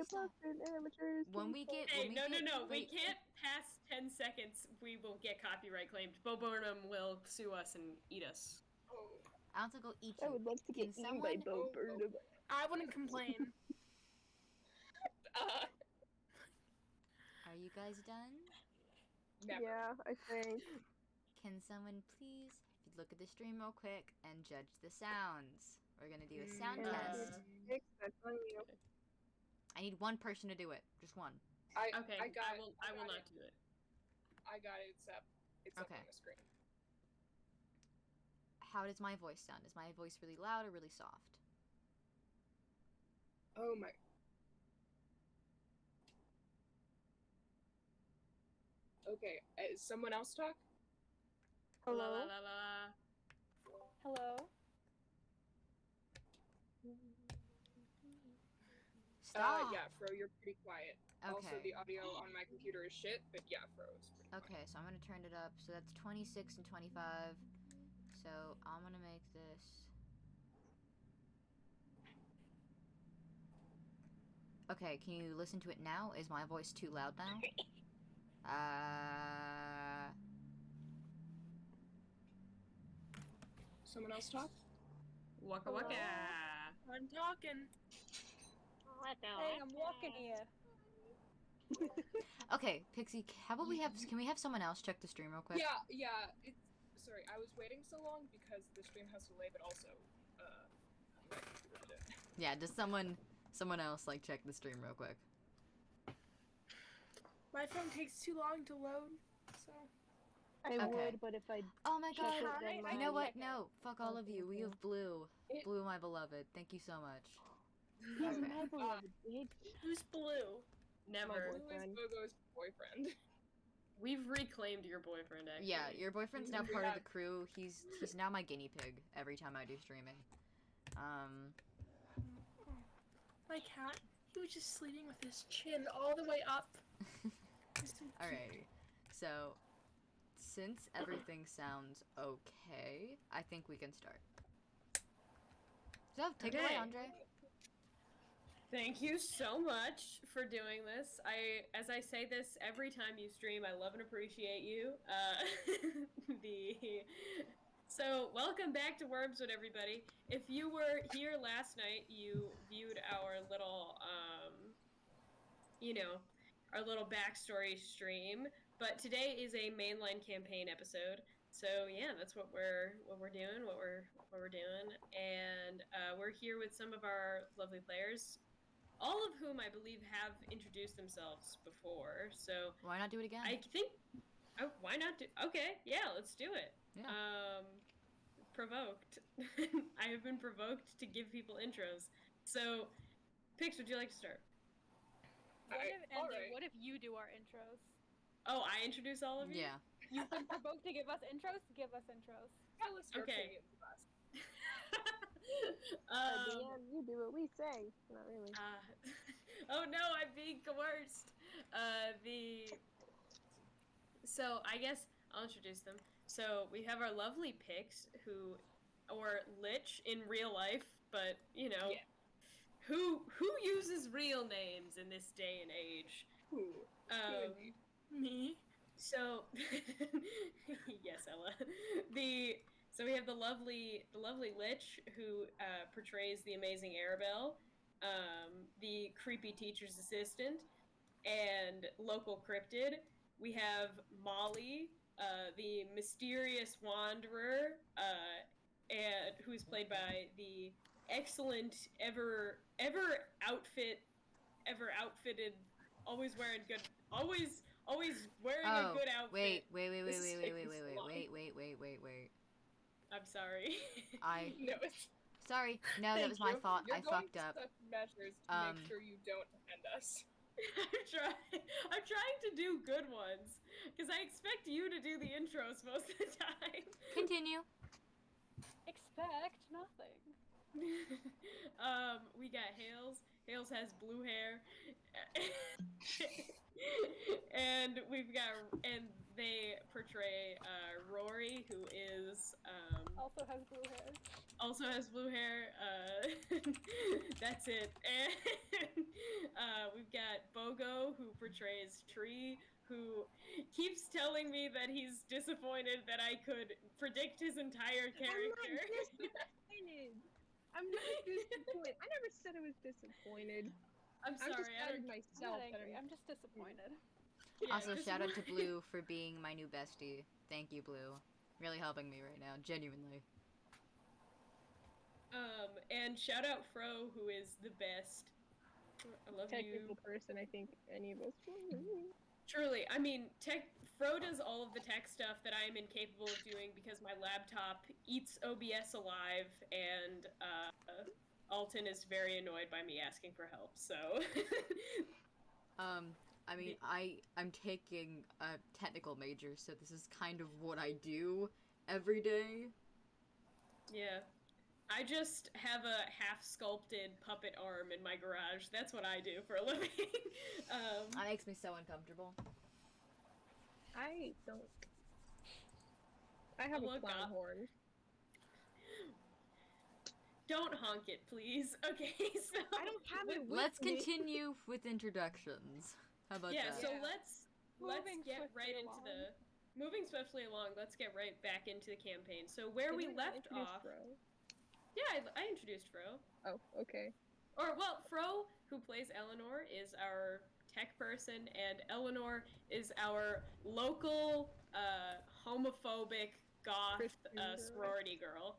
stop. When we get... Hey, no. We can't pass 10 seconds. We will get copyright claimed. Bo Burnham will sue us and eat us. Oh. I want to go eat you. I would love to get eaten by Bo Burnham. I wouldn't complain. Are you guys done? Never. Yeah, I think. Can someone please, if you look at the stream real quick and judge the sounds? We're gonna do a sound test. That's on you. I need one person to do it. Just one. I will not do it. I got it. It's up Okay. on the screen. How does my voice sound? Is my voice really loud or really soft? Oh my. Okay, someone else talk? Hello? La, la, la. Hello? Stop! Yeah, Fro, you're pretty quiet. Okay. Also, the audio on my computer is shit, but yeah, Fro is pretty quiet. Okay, so I'm gonna turn it up. So that's 26 and 25. So I'm gonna make this... Okay, can you listen to it now? Is my voice too loud now? Someone else talk? Waka waka. I'm talking. Hey, I'm walking here. Okay, Pixie, how about can we have someone else check the stream real quick? Yeah. Sorry, I was waiting so long because the stream has to delay, but also, my computer did. Yeah, just someone else, like, check the stream real quick. My phone takes too long to load, so... I would, but if I... Oh my check god! it, then You know what? my- No, fuck all of you. We have Blue. Blue, my beloved. Thank you so much. He's my beloved, bitch. Who's blue? Never. Blue is Bogo's boyfriend. We've reclaimed your boyfriend, actually. Yeah, your boyfriend's now part of the crew. He's now my guinea pig every time I do streaming. My cat, he was just sleeping with his chin all the way up. Alrighty. So, since everything sounds okay, I think we can start. So, take it away, Andre. Thank you so much for doing this. As I say this every time you stream, I love and appreciate you. So, welcome back to Wormswood, everybody. If you were here last night, you viewed our little, our little backstory stream. But today is a mainline campaign episode. So yeah, that's what we're doing, and we're here with some of our lovely players, all of whom I believe have introduced themselves before. So why not do it again? I think. Oh, why not do? Okay, yeah, let's do it. Yeah. Provoked. I have been provoked to give people intros. So, Pix, would you like to start? What if you do our intros? Oh, I introduce all of you? Yeah. You've been provoked to give us intros? Give us intros. Tell us your Okay. opinions of us. At the end, you do what we say. Not really. Oh no, I'm being coerced. So I guess I'll introduce them. So we have our lovely Pix, or Lich in real life, but who uses real names in this day and age? Who? Me? So yes, Ella. So we have the lovely Lich, who portrays the amazing Arabelle, the creepy teacher's assistant, and local cryptid. We have Molly, the mysterious wanderer, and who's played by the excellent, ever outfitted, always wearing good, always wearing a good outfit. Wait. I'm sorry. No, it's... Sorry. No, that was my fault. You're I fucked up. Such measures to make sure you don't offend us. I'm trying to do good ones, because I expect you to do the intros most of the time. Continue. Expect nothing. We got Hales. Hales has blue hair. And they portray Rory, who is Also has blue hair. Also has blue hair. That's it. And portrays Tree, who keeps telling me that he's disappointed that I could predict his entire character. I'm not disappointed. I'm not disappointed. I never said I was disappointed. I'm I'm sorry. just I mad don't. at I'm myself. not that angry. I'm I'm just disappointed. Yeah, Also, shout out to disappointed. Blue for being my new bestie. Thank you, Blue. Really helping me right now, genuinely. And shout out Fro, who is the best. I love technical you. person. I think any of us. Truly, I mean, Fro does all of the tech stuff that I am incapable of doing because my laptop eats OBS alive, and Alton is very annoyed by me asking for help. So, I mean, I'm taking a technical major, so this is kind of what I do every day. yeah. I just have a half-sculpted puppet arm in my garage. That's what I do for a living. That makes me so uncomfortable. I don't. I have a Look clown up. horn. Don't honk it, please. Okay, so I don't have it with Let's me. continue with introductions. How about yeah. that? So Yeah. let's Moving get swiftly right into along. the moving swiftly along. Let's get right back into the campaign. So where we Didn't I left introduce off. Fro? Yeah, I introduced Fro. Oh, okay. Or well, Fro, who plays Eleanor, is our tech person, and Eleanor is our local homophobic goth Christian girl. sorority girl.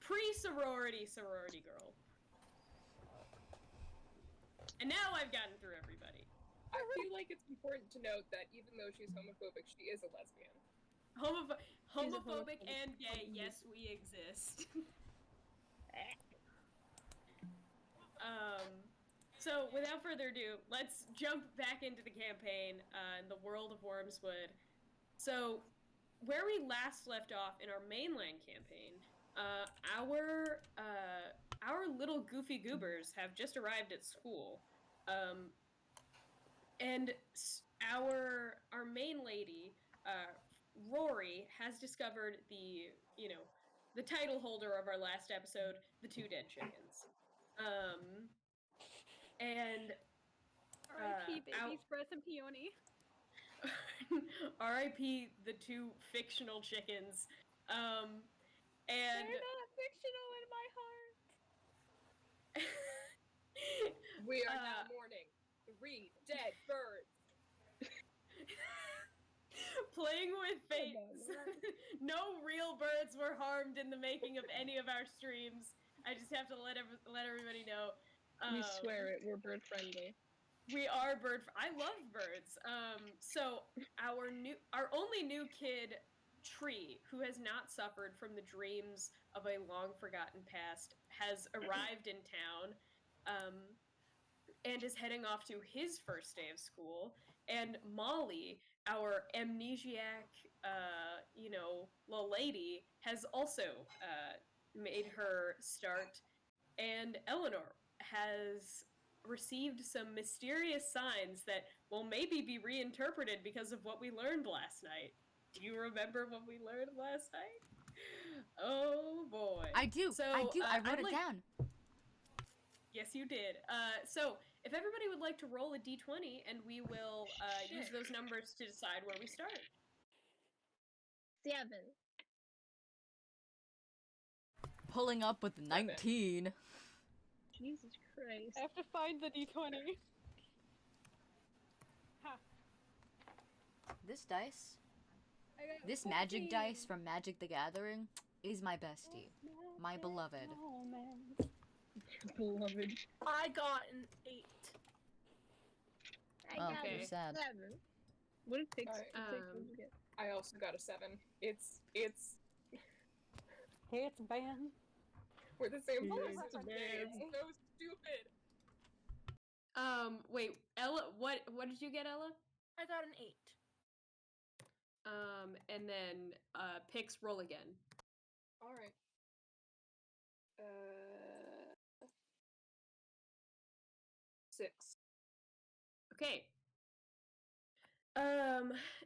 Pre-sorority girl. And now I've gotten through everybody. I feel like it's important to note that even though she's homophobic, she is a lesbian. Homophobic homophobic and gay, lesbian. yes, we exist. So without further ado, let's jump back into the campaign in the world of Wormswood. So, where we last left off in our mainline campaign, our little goofy goobers have just arrived at school, and our main lady, Rory, has discovered the title holder of our last episode, the two dead chickens. And R.I.P. babies, Brett and Peony. R.I.P. the two fictional chickens. And They're not fictional in my heart. We are now mourning 3 dead birds. Playing with fate. No real birds were harmed in the making of any of our streams. I just have to let everybody know. We swear it. We're bird friendly. We are I love birds. So our only new kid, Tree, who has not suffered from the dreams of a long forgotten past, has arrived in town, and is heading off to his first day of school. And Molly, our amnesiac, little lady, has also made her start. And Eleanor has received some mysterious signs that will maybe be reinterpreted because of what we learned last night. Do you remember what we learned last night? Oh boy. I do. So, I wrote it down. Yes, you did. So if everybody would like to roll a d20, and we will use those numbers to decide where we start. 7. Pulling up with 19. Jesus Christ. I have to find the D20. This dice, I got this magic 14. dice from Magic the Gathering, is my bestie. My beloved. Beloved. I got an 8. I Oh, got okay. a Sad. 7. What did Pixie Alright, get? I also got a 7. It's Hey, it's Ben. we're the same Yeah, person. it's a It's man. so stupid. Wait, Ella, what did you get, Ella? I got an 8. And then Pix, roll again. All right. 6. Okay.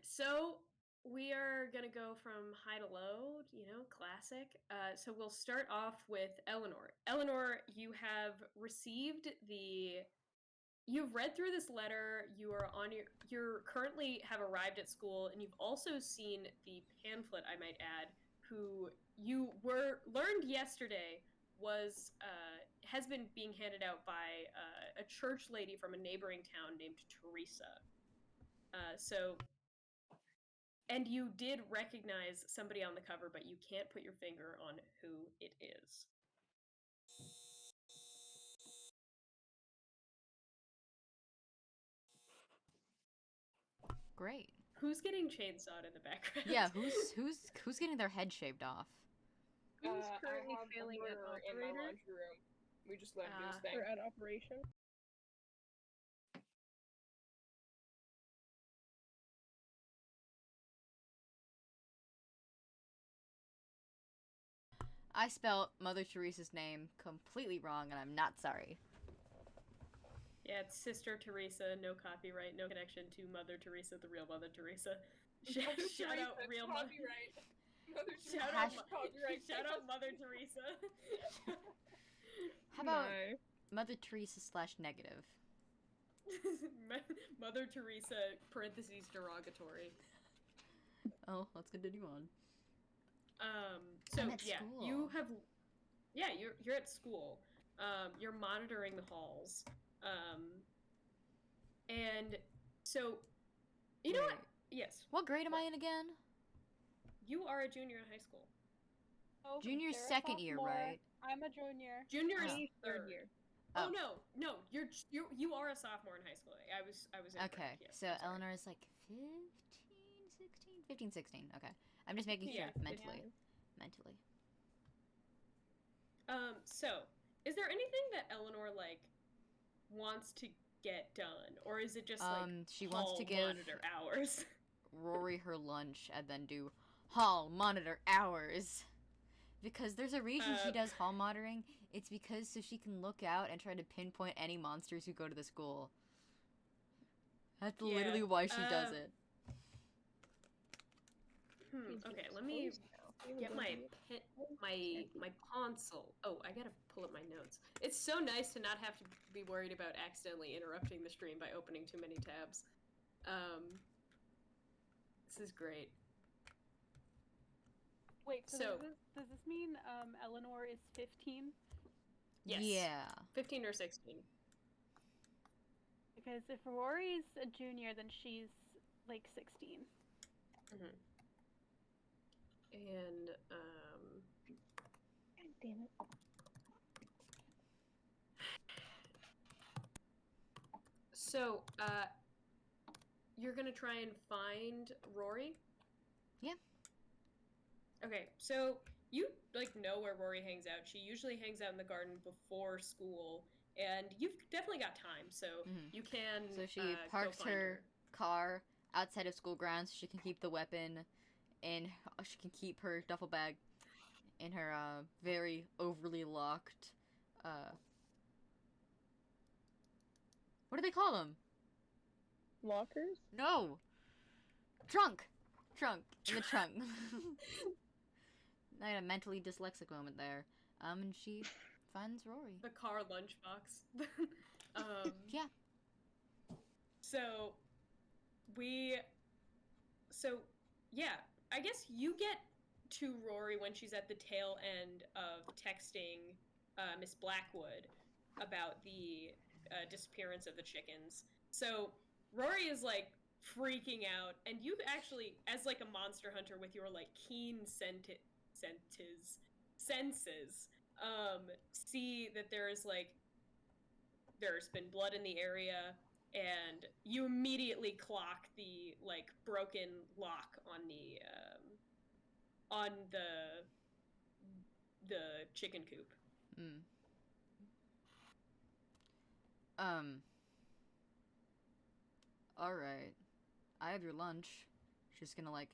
So we are gonna go from high to low, classic. So we'll start off with Eleanor. Eleanor, you have received the you've read through this letter. You're currently have arrived at school, and you've also seen the pamphlet. I might add, who you learned yesterday has been being handed out by a church lady from a neighboring town named Teresa. And you did recognize somebody on the cover, but you can't put your finger on who it is. Great. Who's getting chainsawed in the background? Yeah, who's getting their head shaved off? Who's I currently have a failing at murderer in my operator? laundry room. We just let him do his thing. Or at operation? I spelled Mother Teresa's name completely wrong, and I'm not sorry. Yeah, it's Sister Teresa, no copyright, no connection to Mother Teresa, the real Mother Teresa. Shout out real Mother. Copyright. Mother Shout Teresa, out, copyright. shout out Mother Teresa. How about No. Mother Teresa / negative? Mother Teresa parentheses derogatory. Oh, let's continue on. So I'm at yeah, school. you're at school. You're monitoring the halls. And so you know what? Yes. What grade am I in again? You are a junior in high school. Oh, Junior they're a second year, sophomore. right? I'm a junior. Junior is Oh. third year. Oh, Oh. no, you are a sophomore in high school. I was incorrect. Okay, Yes, so I'm sorry. Eleanor is like 15, 16. Okay, I'm just making sure Yeah, mentally. So is there anything that Eleanor like wants to get done, or is it just She wants to hall give monitor hours? Rory her lunch and then do hall monitor hours. Because there's a reason she does hall monitoring. It's because so she can look out and try to pinpoint any monsters who go to the school. That's literally why she does it. Okay, let me get my console. Oh, I gotta pull up my notes. It's so nice to not have to be worried about accidentally interrupting the stream by opening too many tabs. This is great. Wait, so, So- does this mean Eleanor is 15? Yes. Yeah. 15 or 16. Because if Rory's a junior, then she's like 16. And God damn it. so you're gonna try and find Rory? Yeah. Okay, so you like know where Rory hangs out. She usually hangs out in the garden before school, and you've definitely got time, so you can. So she go parks find her car outside of school grounds so she can keep the weapon in. She can keep her duffel bag in her very overly locked. What do they call them? Lockers? No. Trunk. In the trunk. I had a mentally dyslexic moment there. And she finds Rory. the car lunchbox. Yeah. Yeah, I guess you get to Rory when she's at the tail end of texting Miss Blackwood about the disappearance of the chickens. So Rory is like freaking out, and you actually, as like a monster hunter with your like keen senses, see that there's been blood in the area, and you immediately clock the like broken lock on the chicken coop. Alright. I have your lunch. She's gonna like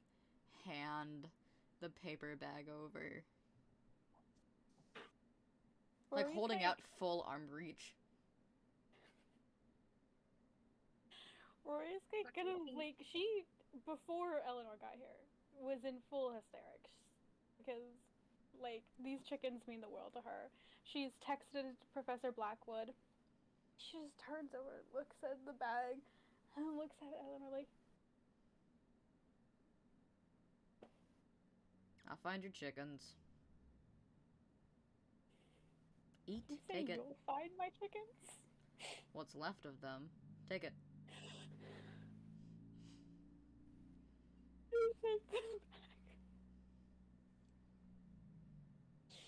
hand the paper bag over. Like Rory's holding like- out full arm reach. Rory's like gonna like she before Eleanor got here was in full hysterics because like these chickens mean the world to her. She's texted Professor Blackwood She just turns over, looks at the bag, and then looks at Eleanor like, I'll find your chickens. Eat. you say Take it. you'll find my chickens? What's left of them. Take it. You take them back.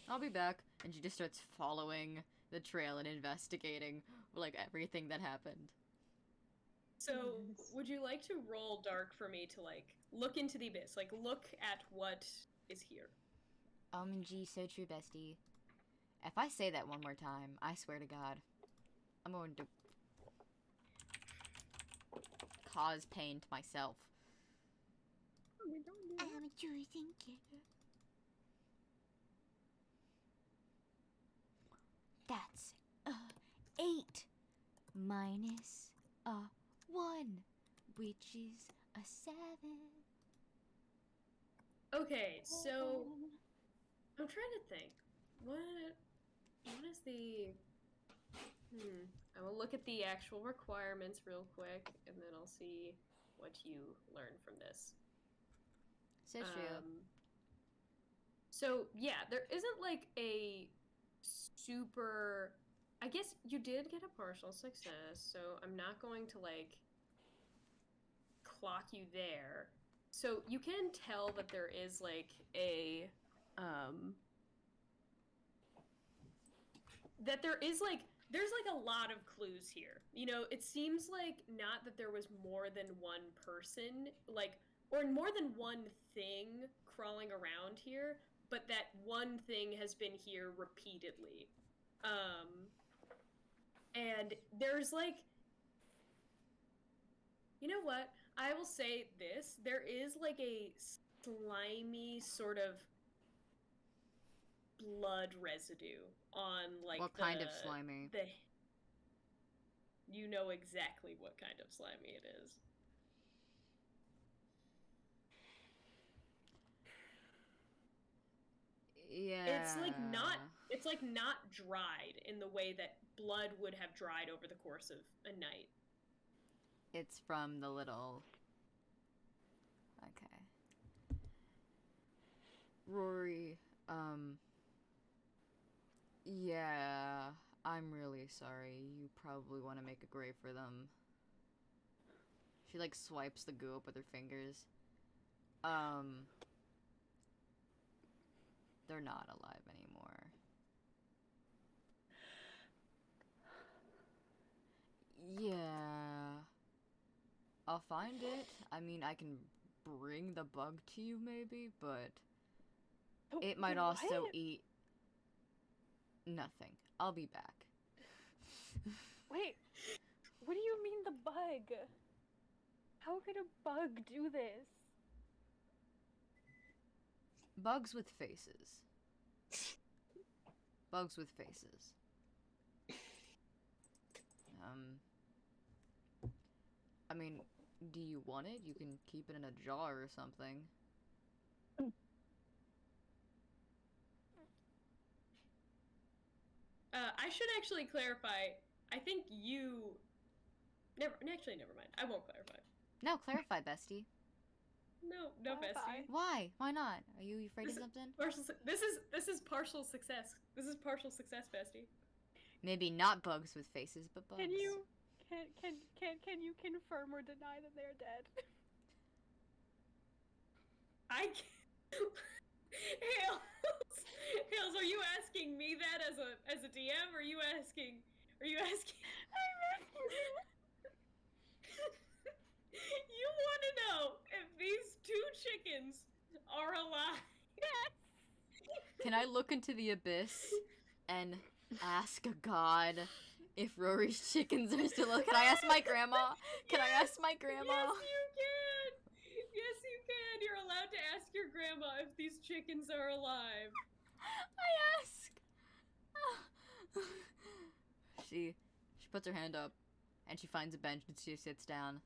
I'll be back. And she just starts following the trail and investigating, like, everything that happened. So, would you like to roll dark for me to, like, look into the abyss? Like, look at what is here. Gee, so true, bestie. If I say that one more time, I swear to God, I'm going to cause pain to myself. We don't do I that. am a true thinker. That's 8 minus 1, which is a 7. Okay, so I'm trying to think. What is the I will look at the actual requirements real quick and then I'll see what you learn from this. So true. So yeah, there isn't like a super, I guess you did get a partial success, so I'm not going to like clock you there. So you can tell that there is like a that there's like a lot of clues here. You know, it seems like not that there was more than one person, like, or more than one thing crawling around here, but that one thing has been here repeatedly. And there's like, you know what? I will say this. There is like a slimy sort of blood residue on like What kind of slimy? You know exactly what kind of slimy it is. Yeah. It's like not dried in the way that blood would have dried over the course of a night. It's from the little... Okay. Rory, yeah, I'm really sorry. You probably want to make a grave for them. She, like, swipes the goo up with her fingers. They're not alive anymore. Yeah. I'll find it. I mean, I can bring the bug to you, maybe, but it might also What? eat nothing. I'll be back. Wait, what do you mean the bug? How could a bug do this? Bugs with faces. Bugs with faces. I mean, do you want it? You can keep it in a jar or something. I should actually clarify. I think you... Never mind. I won't clarify. No, clarify, bestie. No, Clarify. bestie. Why? Why not? Are you afraid of This- something? This is partial success. This is partial success, bestie. Maybe not bugs with faces, but bugs. Can you confirm or deny that they're dead? I can't... Hales, are you asking me that as a DM? Or are you asking? I'm asking you. You want to know if these 2 chickens are alive? Yes. Can I look into the abyss and ask a god if Rory's chickens are still alive? Can I ask my grandma? Can I ask my grandma? Yes, you can. Yes, you can. You're allowed to ask your grandma if these chickens are alive. I ask. She puts her hand up and she finds a bench and she sits down.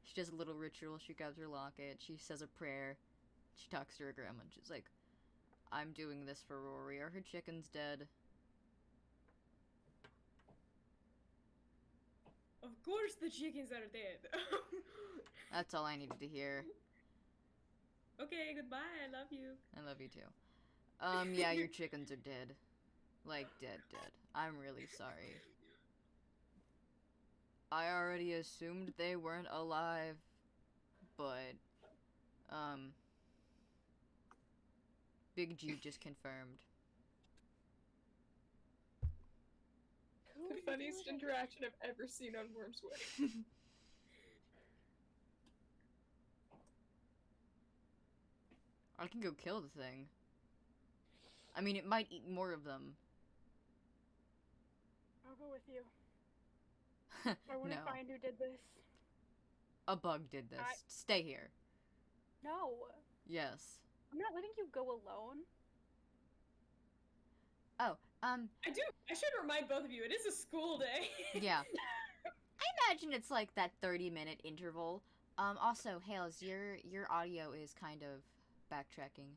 She does a little ritual. She grabs her locket. She says a prayer. She talks to her grandma and she's like, I'm doing this for Rory. Are her chickens dead? course the chickens are dead. That's all I needed to hear. Okay, goodbye. I love you. I love you too. Yeah, your chickens are dead. Like, dead. I'm really sorry. I already assumed they weren't alive, but, Big G just confirmed. The funniest interaction I've ever seen on Wormswood. I can go kill the thing. I mean, it might eat more of them. I'll go with you. I want to No. find who did this. A bug did this. Stay here. No. Yes. I'm not letting you go alone. Oh, I should remind both of you, it is a school day. yeah. I imagine it's like that 30-minute interval. Also, Hales, your audio is kind of backtracking.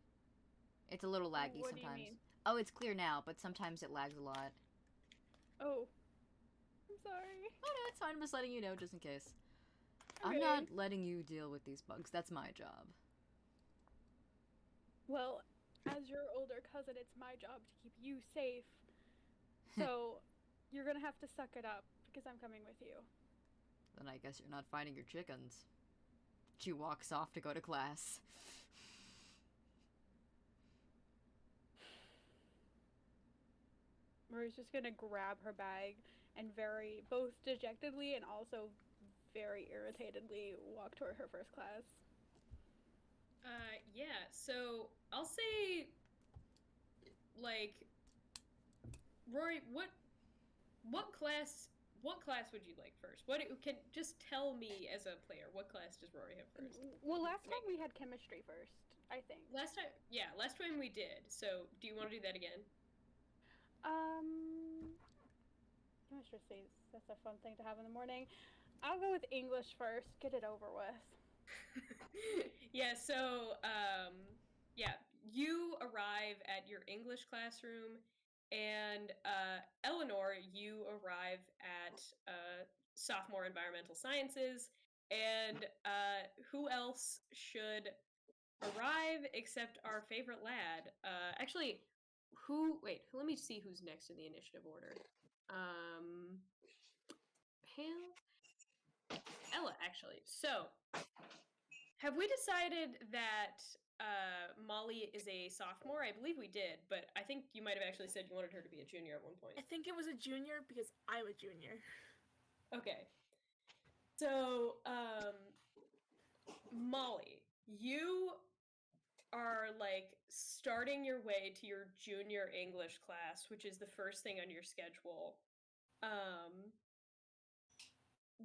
It's a little laggy What do you sometimes. mean? Oh, it's clear now, but sometimes it lags a lot. Oh. I'm sorry. Oh no, it's fine. I'm just letting you know just in case. I'm Okay. not letting you deal with these bugs. That's my job. Well, as your older cousin, it's my job to keep you safe. So, you're gonna have to suck it up, because I'm coming with you. Then I guess you're not finding your chickens. She walks off to go to class. Mari's just gonna grab her bag and both dejectedly and also very irritatedly walk toward her first class. Yeah, so I'll say, like, Rory, what class would you like first? Can just tell me as a player, what class does Rory have first? Well, last time we had chemistry first, I think. Last time we did. So, do you want to do that again? Chemistry says that's a fun thing to have in the morning. I'll go with English first. Get it over with. Yeah, so, you arrive at your English classroom, and, Eleanor, you arrive at, sophomore environmental sciences, and, who else should arrive except our favorite lad? Actually, let me see who's next in the initiative order. Ella, actually. So, have we decided that Molly is a sophomore? I believe we did, but I think you might have actually said you wanted her to be a junior at one point. I think it was a junior because I'm a junior. Okay. So, Molly, you are like starting your way to your junior English class, which is the first thing on your schedule.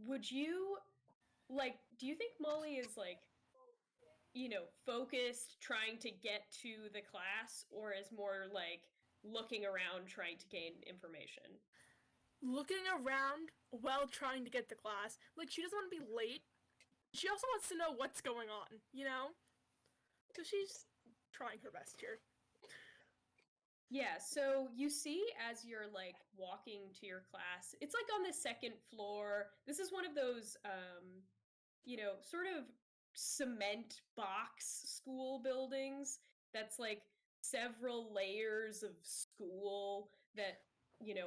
Would you do you think Molly is focused trying to get to the class, or is more like looking around trying to gain information? Looking around while trying to get to class. Like, she doesn't want to be late. She also wants to know what's going on, you know? So she's trying her best here. Yeah, so you see as you're walking to your class, it's on the second floor. This is one of those sort of cement box school buildings that's several layers of school that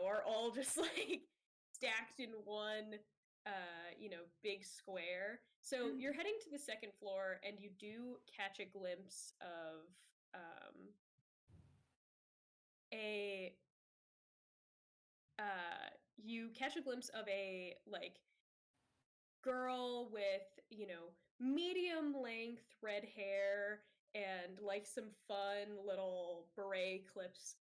are all just stacked in one big square. So you're heading to the second floor, and you do catch a glimpse of a girl with medium length red hair and some fun little beret clips,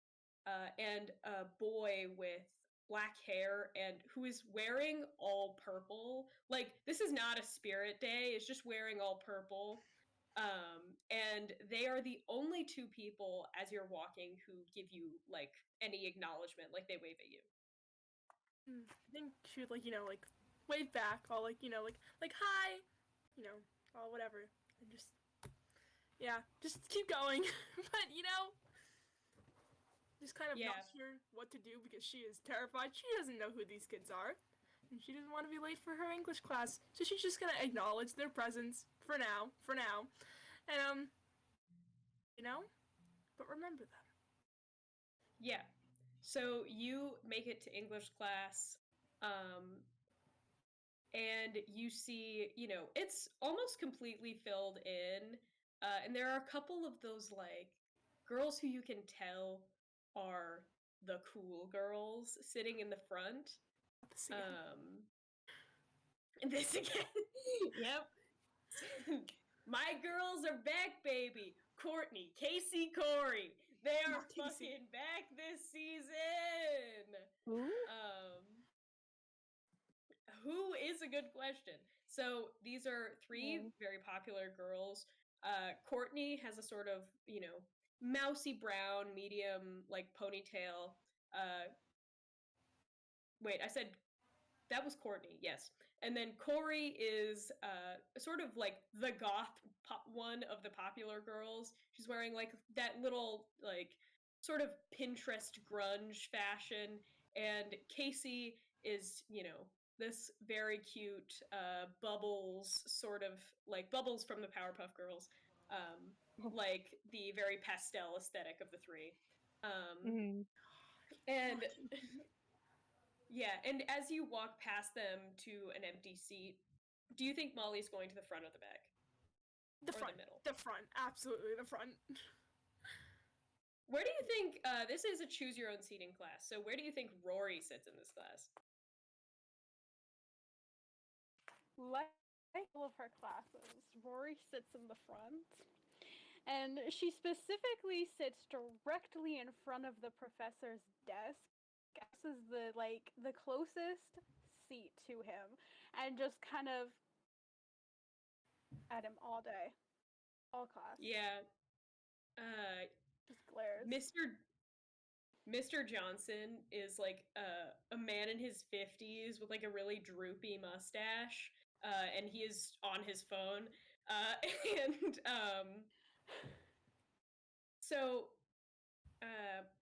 and a boy with black hair and who is wearing all purple. This is not a spirit day, it's just wearing all purple. And they are the only two people as you're walking who give you any acknowledgement, they wave at you. I think she would wave back, all hi, all whatever, and just keep going. But just kind of not sure what to do because she is terrified. She doesn't know who these kids are. and she doesn't want to be late for her English class, so she's just gonna acknowledge their presence for now, and but remember them. Yeah. So you make it to English class, and you see, it's almost completely filled in, and there are a couple of those like girls who you can tell are the cool girls sitting in the front. This again. Yep. My girls are back, baby. Courtney, Casey, Corey. They are fucking back this season. Who is a good question. So these are three very popular girls. Courtney has a sort of, mousy brown, medium, like ponytail. Wait, I said that was Courtney, yes. And then Corey is sort of like the goth one of the popular girls. She's wearing like that little like sort of Pinterest grunge fashion. And Casey is, this very cute Bubbles, sort of like Bubbles from the Powerpuff Girls, like the very pastel aesthetic of the three. And yeah, and as you walk past them to an empty seat, do you think Molly's going to the front or the back? The front. The middle? The front. Absolutely the front. Where do you think, this is a choose your own seating class, so where do you think Rory sits in this class? Like all of her classes, Rory sits in the front. And she specifically sits directly in front of the professor's desk. This is the closest seat to him, and just kind of at him all day, all class. Yeah. Just glares. Mr. Johnson is like a man in his 50s with like a really droopy mustache, and he is on his phone. So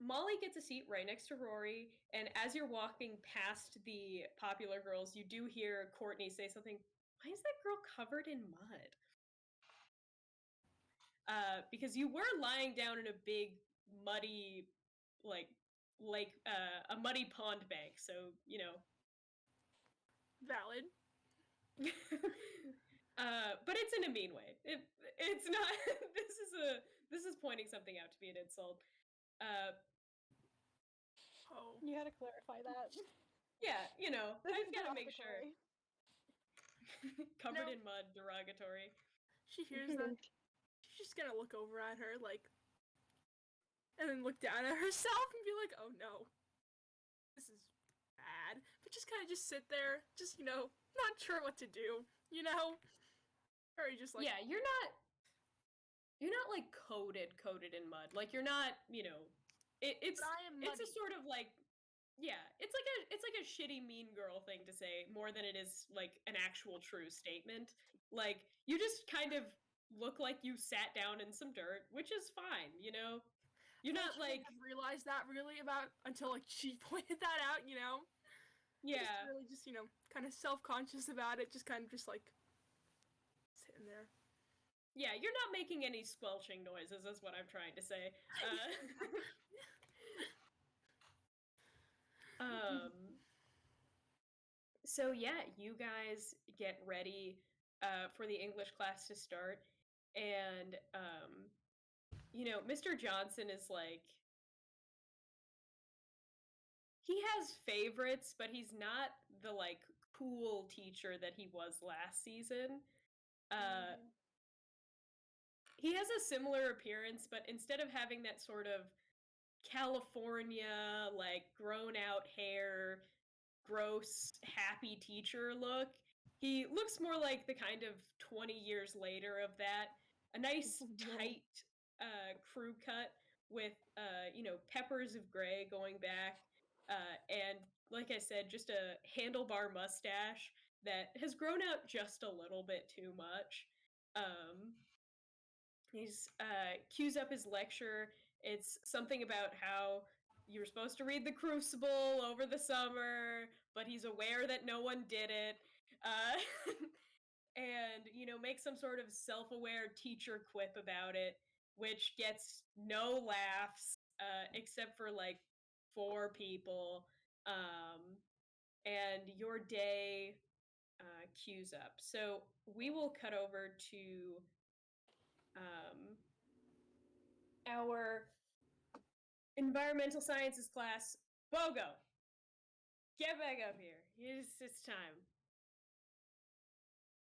Molly gets a seat right next to Rory, and as you're walking past the popular girls, you do hear Courtney say something. Why is that girl covered in mud? Because you were lying down in a big, muddy, like a muddy pond bank, so, Valid. But it's in a mean way. It's not. This is pointing something out to be an insult. You had to clarify that. Yeah, I've got to make sure. Covered in mud, derogatory. She hears that. She's just gonna look over at her, like, and then look down at herself and be like, oh no, this is bad. But just kind of just sit there, just, not sure what to do, Or you just like... Yeah, you're not like coated in mud. Like, you're not, it's a sort of like, yeah, it's like a shitty mean girl thing to say more than it is like an actual true statement. Like, you just kind of look like you sat down in some dirt, which is fine, You're not like... I realized that really until like she pointed that out, Yeah. Just really just, kind of self-conscious about it, just kind of just like sitting there. Yeah, you're not making any squelching noises, is what I'm trying to say. So yeah, you guys get ready for the English class to start, and Mr. Johnson is like, he has favorites, but he's not the like cool teacher that he was last season. He has a similar appearance, but instead of having that sort of California, like, grown-out hair, gross, happy teacher look, he looks more like the kind of 20 years later of that. A nice, tight crew cut with, peppers of gray going back, and, like I said, just a handlebar mustache that has grown out just a little bit too much. He's cues up his lecture. It's something about how, you were supposed to read The Crucible over the summer, but he's aware that no one did it. And, you know, make some sort of self-aware teacher quip about it, which gets no laughs, except for, like, 4 people. And your day queues up. So we will cut over to our environmental sciences class. Bogo, get back up here. It's time.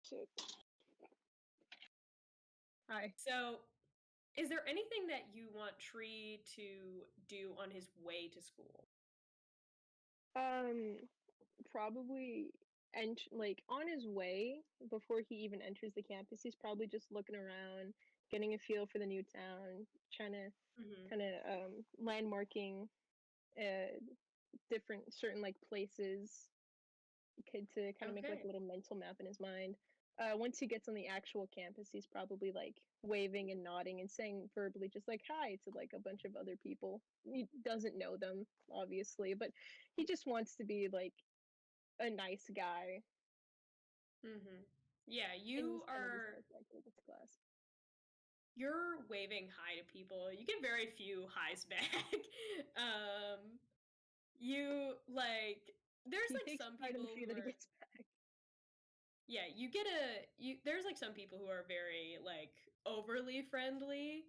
Shit. Hi. So, is there anything that you want Tree to do on his way to school? Probably like on his way before he even enters the campus, he's probably just looking around, getting a feel for the new town, trying to kind of landmarking different certain like places to kind of make like Okay. a little mental map in his mind. Once he gets on the actual campus, he's probably like waving and nodding and saying verbally just like hi to like a bunch of other people. He doesn't know them, obviously, but he just wants to be like a nice guy. Yeah, And you he's kind of just are. like with this class. You're waving hi to people. You get very few highs back. You like. There's He like takes some pride in people the few who that he are. gets back. Yeah, there's like some people who are very like overly friendly.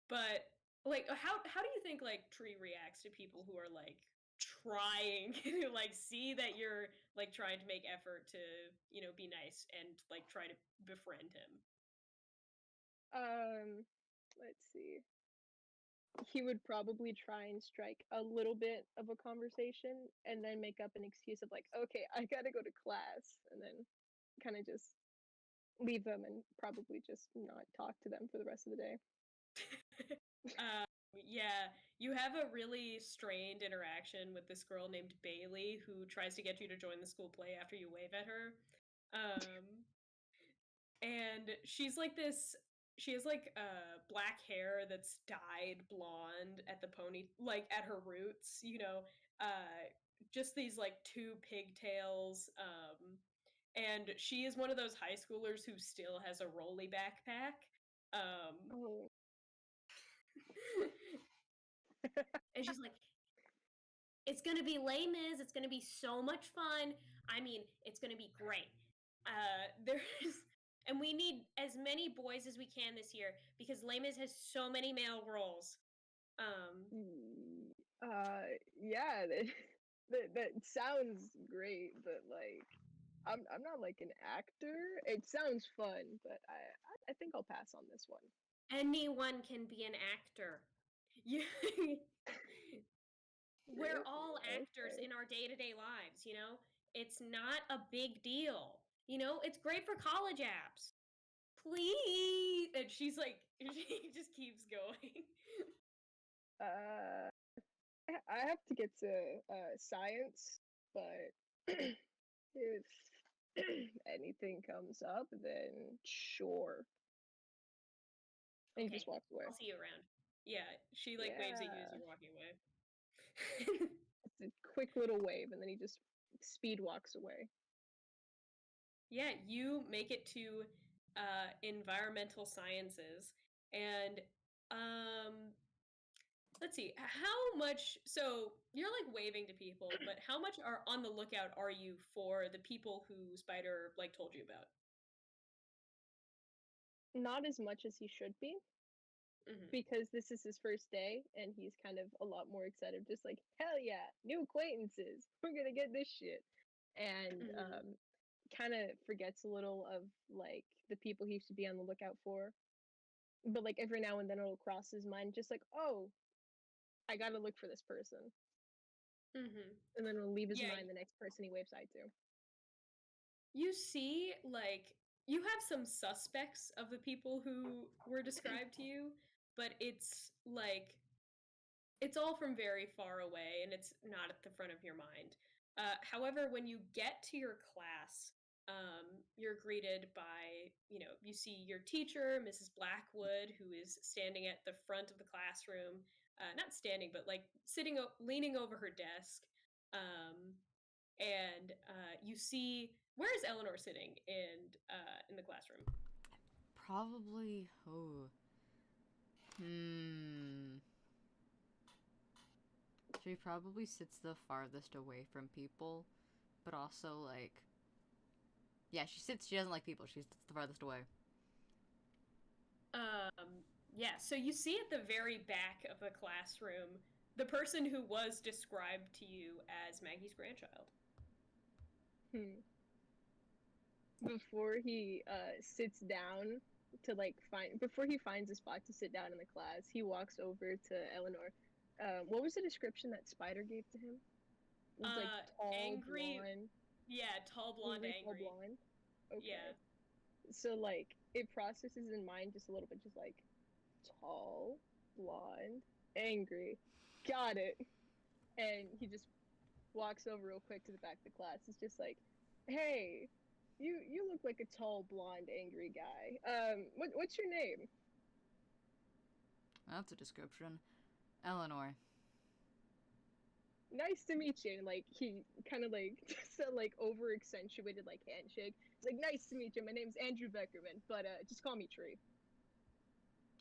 But like how do you think like Tree reacts to people who are like trying to like see that you're like trying to make effort to, you know, be nice and like try to befriend him? Let's see. He would probably try and strike a little bit of a conversation and then make up an excuse of like, okay, I gotta go to class, and then kind of just leave them and probably just not talk to them for the rest of the day. Yeah, you have a really strained interaction with this girl named Bailey who tries to get you to join the school play after you wave at her. And she's like this. She has like black hair that's dyed blonde at the pony, like at her roots, you know, just these like 2 pigtails. And she is one of those high schoolers who still has a rolly backpack. Oh. And she's like, it's gonna be Les Mis. It's gonna be so much fun. I mean, it's gonna be great. There's and we need as many boys as we can this year because Les Mis has so many male roles. Yeah, that sounds great, but like, I'm not like an actor. It sounds fun, but I think I'll pass on this one. Anyone can be an actor. We're all actors Okay. in our day-to-day lives, you know? It's not a big deal. You know, it's great for college apps. Please. And she's like, she just keeps going. Uh, I have to get to science, but if anything comes up, then sure. And he Okay, just walks away. I'll see you around. Yeah, she like waves at you as Yeah. you're walking away. It's a quick little wave, and then he just speed walks away. Yeah, you make it to environmental sciences, and let's see, how much. So you're like waving to people, but how much are on the lookout are you for the people who Spider like told you about? Not as much as he should be, because this is his first day, and he's kind of a lot more excited, just like, hell yeah, new acquaintances, we're gonna get this shit. And kind of forgets a little of like the people he should be on the lookout for. But like every now and then it'll cross his mind, just like, oh, I gotta look for this person. And then it'll leave his mind the next person he waves hi to. You see, like, you have some suspects of the people who were described to you, but it's like, it's all from very far away and it's not at the front of your mind. However, when you get to your class, you're greeted by, you see your teacher, Mrs. Blackwood, who is standing at the front of the classroom, not standing, but like leaning over her desk. And you see, where is Eleanor sitting in the classroom? Probably. She probably sits the farthest away from people, but also like. Yeah, she doesn't like people. She sits the farthest away. Yeah, so you see at the very back of the classroom the person who was described to you as Maggie's grandchild. Before he sits down to before he finds a spot to sit down in the class, he walks over to Eleanor. What was the description that Spider gave to him? It was like tall, angry, blonde. Yeah, tall, blonde, angry. Tall, blonde. Okay. Yeah. So like it processes in mind just a little bit, just like tall, blonde, angry. Got it. And he just walks over real quick to the back of the class. It's just like, hey, you look like a tall, blonde, angry guy. What's your name? That's a description. Eleanor. Nice to meet you. And like he kind of like just a like over accentuated like handshake. It's like, nice to meet you. My name's Andrew Beckerman, but just call me Tree.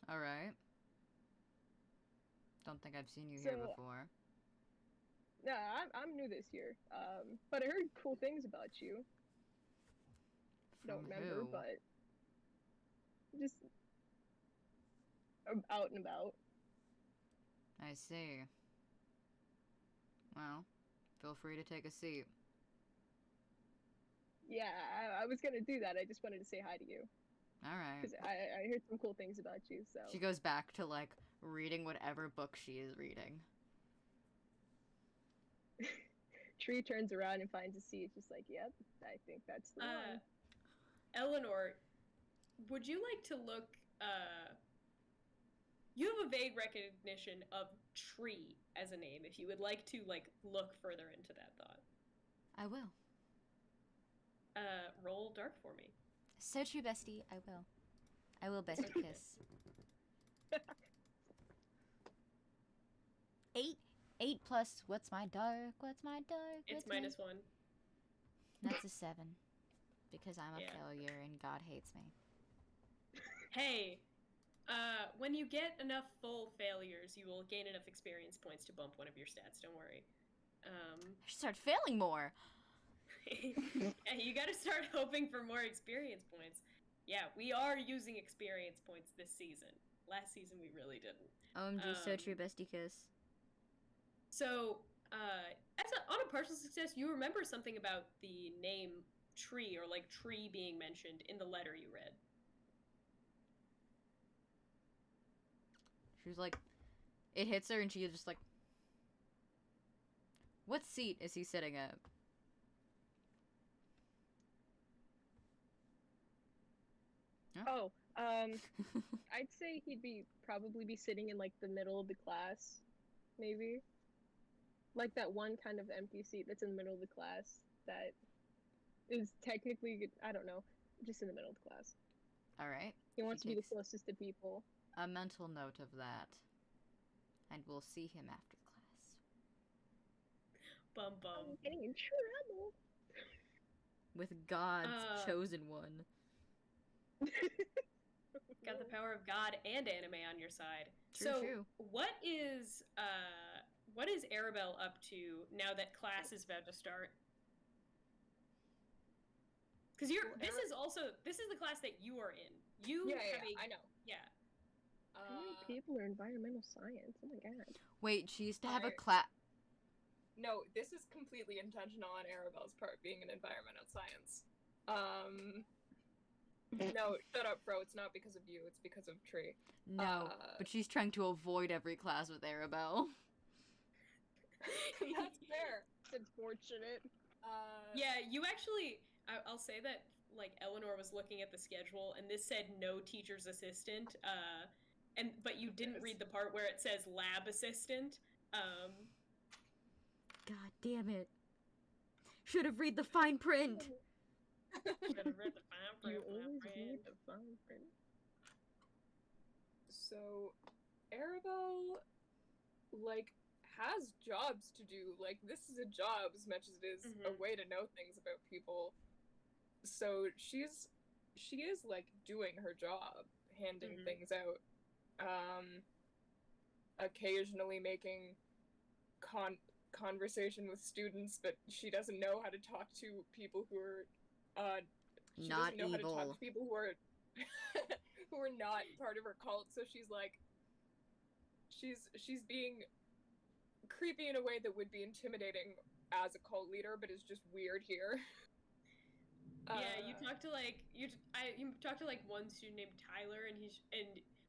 All right. Don't think I've seen you here before. No, I'm new this year. But I heard cool things about you. Don't remember, who? but just out and about. I see. Well, feel free to take a seat. Yeah, I was gonna do that. I just wanted to say hi to you. All right. Because I heard some cool things about you, so. She goes back to, like, reading whatever book she is reading. Tree turns around and finds a seat, just like, yep, I think that's the one. Eleanor, would you like to look, you have a vague recognition of Tree as a name, if you would like to, like, look further into that thought. I will. Roll dark for me. So true, bestie. I will. I will bestie kiss. 8 plus, what's my dark? It's minus 1. That's a 7. Because I'm a Yeah. failure and God hates me. Hey, when you get enough full failures, you will gain enough experience points to bump one of your stats, don't worry. I should start failing more. Yeah, you gotta start hoping for more experience points. Yeah, we are using experience points this season. Last season we really didn't. OMG, so true, bestie kiss. So, on a partial success, you remember something about the name Tree, or like Tree being mentioned in the letter you read. She was like, it hits her and she is just like, what seat is he sitting at? Oh, I'd say he'd probably be sitting in like the middle of the class, maybe. Like that one kind of empty seat that's in the middle of the class that is technically, I don't know, just in the middle of the class. All right. He wants to be the closest to people. A mental note of that. And we'll see him after class. Bum bum. I'm getting in trouble. With God's chosen one. Got the power of God and anime on your side. True. What is Arabelle up to now that class is about to start? Because this is the class that you are in. I know. Yeah. How many people are environmental science? Oh my god. Wait, she used to have a class. No, this is completely intentional on Arabelle's part, being an environmental science. No, shut up, bro. It's not because of you. It's because of Tree. No, but she's trying to avoid every class with Arabelle. That's fair. It's unfortunate. Yeah, you actually... I'll say that, like, Eleanor was looking at the schedule, and this said no teacher's assistant, but you didn't read the part where it says lab assistant. God damn it. Should have read the fine print. Should have read the fine print, You my always friend. read the fine print. So, Arabelle, like, has jobs to do. Like, this is a job as much as it is a way to know things about people. So she is like doing her job, handing things out. Occasionally making conversation with students, but she doesn't know how to talk to people who are she Not doesn't know how to talk evil. to people who are who are not part of her cult. So she's like she's being creepy in a way that would be intimidating as a cult leader, but is just weird here. Yeah, you talk to like you talk to like one student named Tyler, and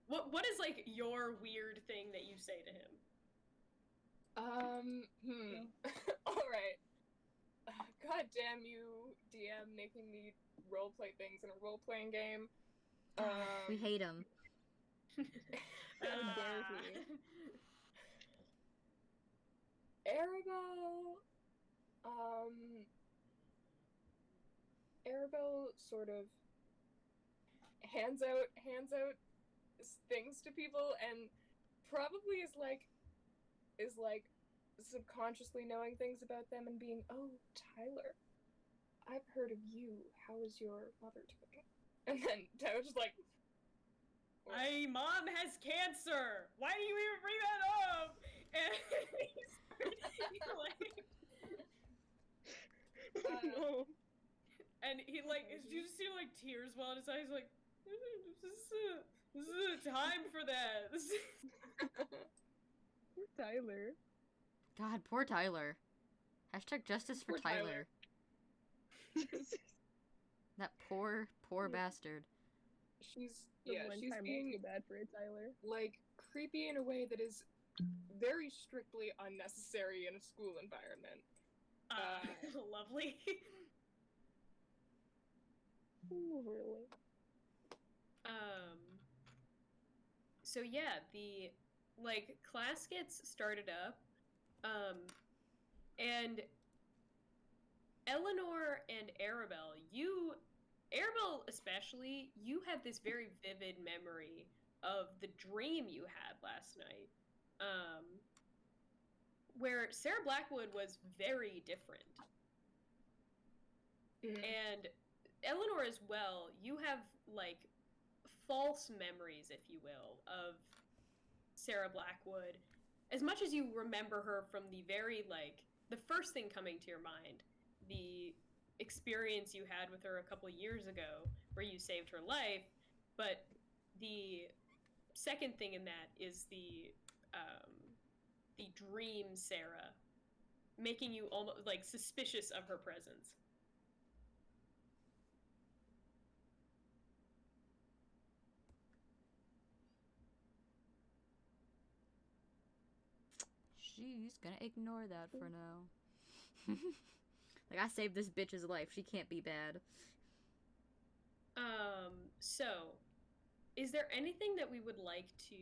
what is like your weird thing that you say to him? All right. God damn you, DM, making me roleplay things in a role-playing game. We hate him. How dare he? Arabelle sort of hands out things to people, and probably is like subconsciously knowing things about them and being, oh, Tyler, I've heard of you. How is your mother doing? And then Tyler's just like, my mom has cancer. Why do you even bring that up? And No. and he like you just see like tears well in his eyes, like this is a time for that. Poor Tyler. God, poor Tyler. Hashtag justice for Poor Tyler. Tyler. That poor bastard. She's One she's time I being feel bad for it, Tyler. like creepy in a way that is very strictly unnecessary in a school environment. Lovely. Really? So yeah, the like class gets started up, and Eleanor and Arabelle, Arabelle especially, you have this very vivid memory of the dream you had last night, where Sarah Blackwood was very different. And Eleanor as well, you have, like, false memories, if you will, of Sarah Blackwood. As much as you remember her from the very, like, the first thing coming to your mind, the experience you had with her a couple years ago, where you saved her life, but the second thing in that is the dream Sarah, making you almost, like, suspicious of her presence. She's gonna ignore that for now. Like, I saved this bitch's life. She can't be bad. So, is there anything that we would like to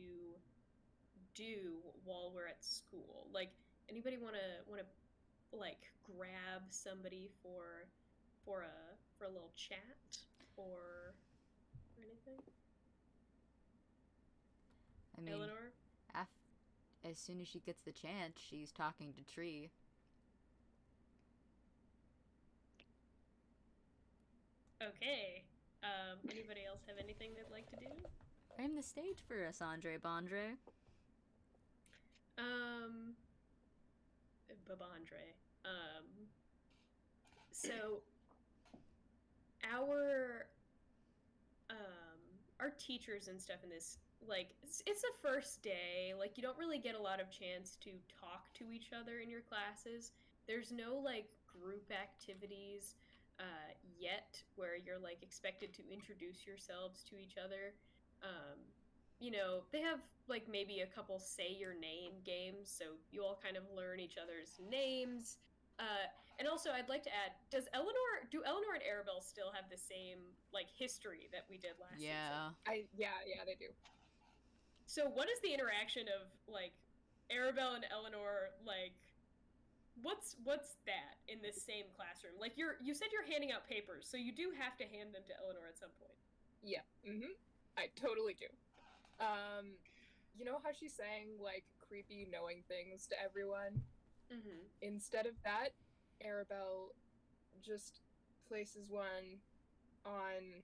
do while we're at school? Like, anybody wanna like grab somebody for a little chat or anything? I mean, Eleanor? as soon as she gets the chance, she's talking to Tree. Okay. Anybody else have anything they'd like to do? Frame the stage for us, Andre Bondre. Babandre. So our teachers and stuff in this, like, it's the first day, like, you don't really get a lot of chance to talk to each other in your classes. There's no, like, group activities yet where you're, like, expected to introduce yourselves to each other. You know, they have, like, maybe a couple say your name games, so you all kind of learn each other's names. And also, I'd like to add, do Eleanor and Arabelle still have the same, like, history that we did last season? Yeah, they do. So what is the interaction of, like, Arabelle and Eleanor, like, what's that in this same classroom? Like you said you're handing out papers, so you do have to hand them to Eleanor at some point. Yeah. I totally do. You know how she's saying, like, creepy knowing things to everyone? Instead of that, Arabelle just places one on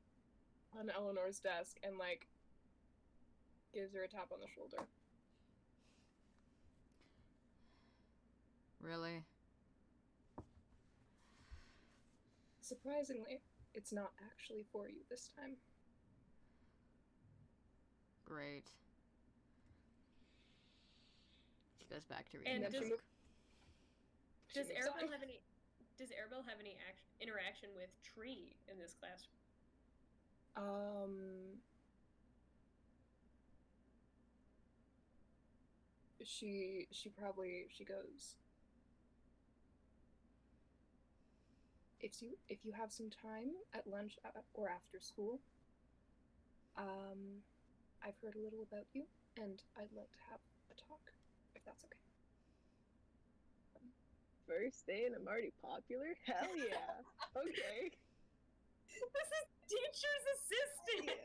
Eleanor's desk and, like, gives her a tap on the shoulder. Really? Surprisingly, it's not actually for you this time. Great. She goes back to reading. And the book. does Arabelle have any interaction with Tree in this class? She goes, if you have some time at lunch or after school, I've heard a little about you, and I'd like to have a talk, if that's okay. First day and I'm already popular? Hell yeah. Okay. This is teacher's assistant!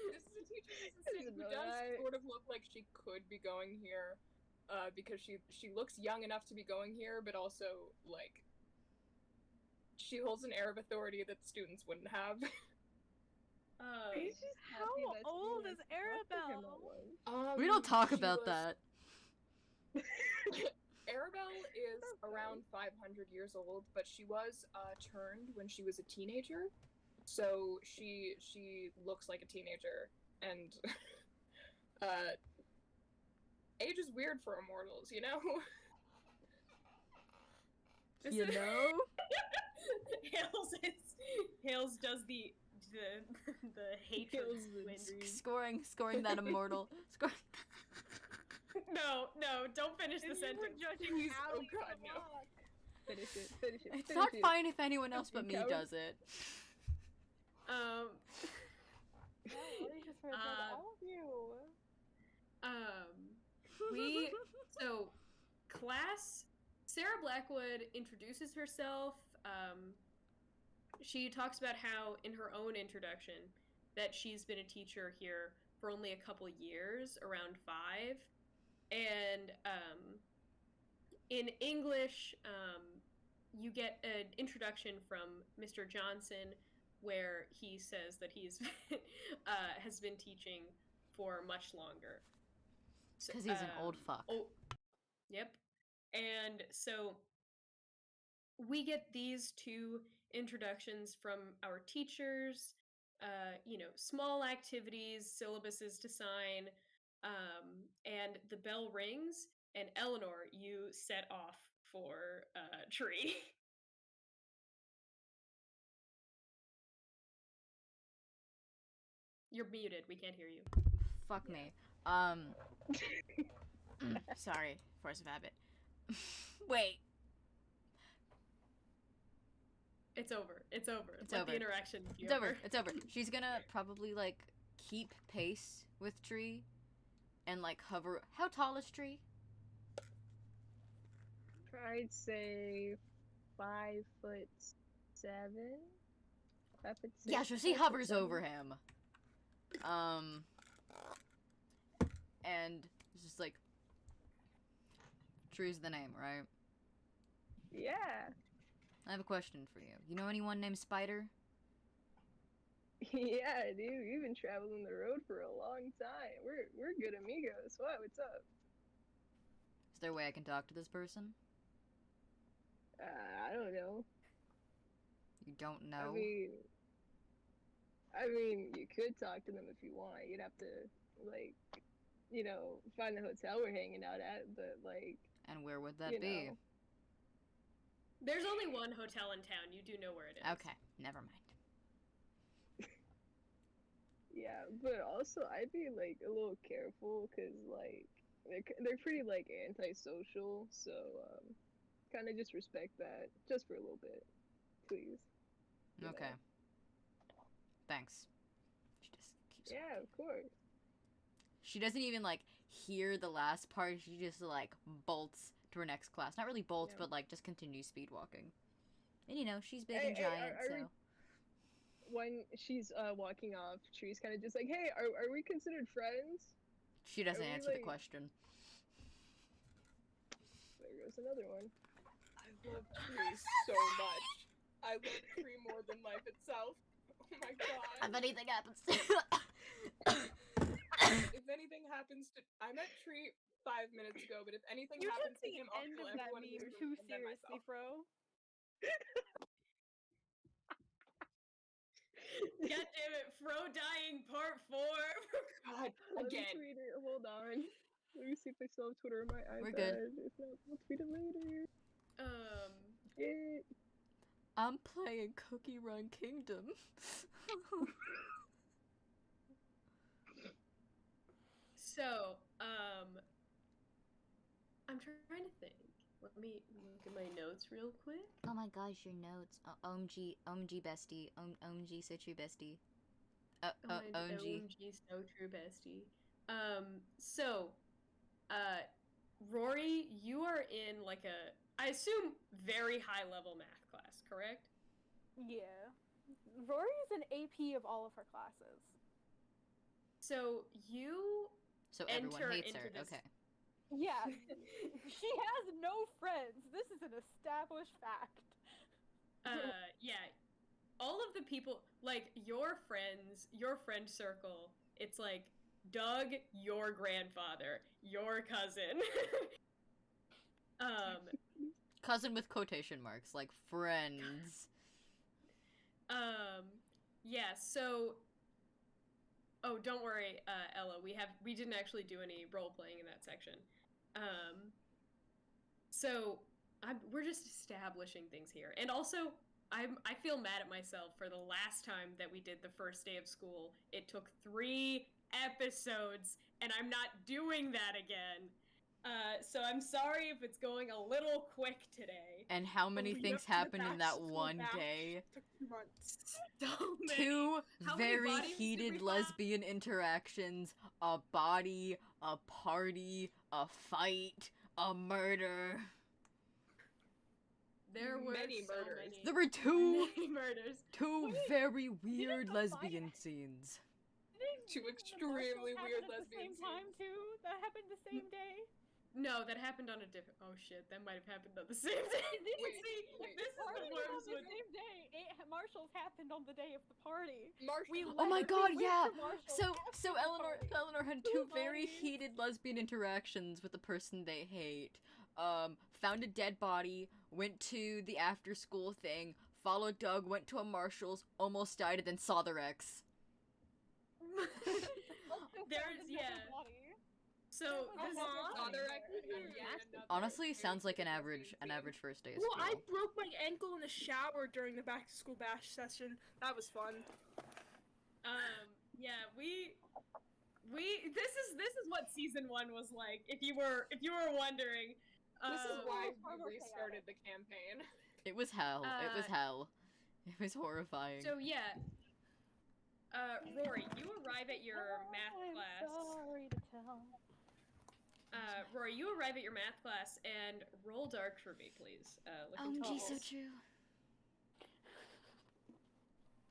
This is a teacher's assistant who does sort of look like she could be going here, because she looks young enough to be going here, but also, like, she holds an air of authority that the students wouldn't have. How old is Arabelle? We don't talk about that. Arabelle is around 500 years old, but she was turned when she was a teenager, so she looks like a teenager, and age is weird for immortals, you know? You know? Hales does the hatred Scoring that immortal. No, don't finish the sentence. Please, oh god, no. Finish it. It's not fine if anyone else but me does it. All of you. Class, Sarah Blackwood introduces herself. She talks about how, in her own introduction, that she's been a teacher here for only a couple years, around 5. And in English, you get an introduction from Mr. Johnson where he says that he's has been teaching for much longer. Because he's an old fuck. Oh, yep. And so we get these 2 introductions from our teachers, small activities, syllabuses to sign, and the bell rings, and Eleanor, you set off for Tree. You're muted. We can't hear you. Fuck me. Sorry. Force of habit. Wait. It's over. It's over. The interaction. It's over. It's over. She's gonna probably, like, keep pace with Tree and, like, hover. How tall is Tree? I'd say 5'7". 5'6". Yeah, so she hovers over him. And it's just like, Tree's the name, right? Yeah. I have a question for you. You know anyone named Spider? Yeah, dude, we've been traveling the road for a long time. We're good amigos. What? What's up? Is there a way I can talk to this person? I don't know. You don't know? I mean, you could talk to them if you want. You'd have to, like, find the hotel we're hanging out at, but, like... And where would that be? There's only one hotel in town. You do know where it is. Okay, never mind. Yeah, but also I'd be, like, a little careful, because, like, they're pretty, like, antisocial, so, kind of just respect that, just for a little bit, please. Okay. Thanks. She just keeps Yeah, of course. She doesn't even, like, hear the last part. She just, like, bolts to her next class. Not really bolts, Yeah. but like just continues speed walking. And you know, she's big and giant, so. When she's walking off, Tree's kind of just like, "Hey, are we considered friends?" She doesn't Are we, answer the like- question. There goes another one. I love Tree so much. I love Tree more than life itself. Oh my god. If anything happens If anything happens to... I met Tree 5 minutes ago, but if anything You happens took to the him, I'll end kill of that everyone in meme this too room and then seriously, myself. bro. God damn it, Fro dying part 4. God, Let me again. tweet it. Hold on. Let me see if I still have Twitter on my iPad. We're good. If not, I'll tweet it later. I'm playing Cookie Run Kingdom. So, I'm trying to think. Let me look at my notes real quick. Oh my gosh, your notes. OMG bestie. OMG so true bestie. OMG. OMG, so true, bestie. So, Rory, you are in like I assume, very high level math class, correct? Yeah. Rory's an AP of all of her classes. So you So everyone enter hates her. into this- Okay. Yeah. She has no friends. This is an established fact. Yeah, all of the people, like, your friends, your friend circle, it's like Doug, your grandfather, your cousin. Cousin with quotation marks, like friends. Yeah, so, oh, don't worry, Ella, we didn't actually do any role-playing in that section. So, we're just establishing things here. And also, I feel mad at myself for the last time that we did the first day of school. It took 3 episodes, and I'm not doing that again. So I'm sorry if it's going a little quick today. And how many lead things up to the happened in that back-to-school one bash day? Took 2 months. So many. 2 How many very bodies did we heated find? lesbian interactions, a body, a party, a fight, a murder. There were Many so murders. many. There were 2 Many murders. very weird the lesbian fight- scenes. Two The extremely Marshalls weird happened at the lesbian same time scenes. too. That happened the same day. No, that happened on a different. Oh shit, that might have happened on the same day. Wait, See, wait. this is the Party was on the Wormswood. same day. Marshalls happened on the day of the party. Marshall. Oh my We god, went yeah. to Marshall's So after the Eleanor party. had 2 Two very bodies. heated lesbian interactions with the person they hate. Found a dead body, went to the after school thing, followed Doug, went to a Marshall's, almost died, and then saw their ex. There's yeah. So That this was Father, funny. I could hear another Honestly, very sounds like an heated average lesbian scene. first day of Well, school. I broke my ankle in the shower during the back to school bash session. That was fun. Yeah, we this is what season 1 was like. If you were wondering. This is why far more we restarted the campaign. It was hell. It was hell. It was horrifying. So yeah. Rory, you arrive at your math class. Sorry to tell. Rory, you arrive at your math class and roll dark for me, please. OMG, so totals. true.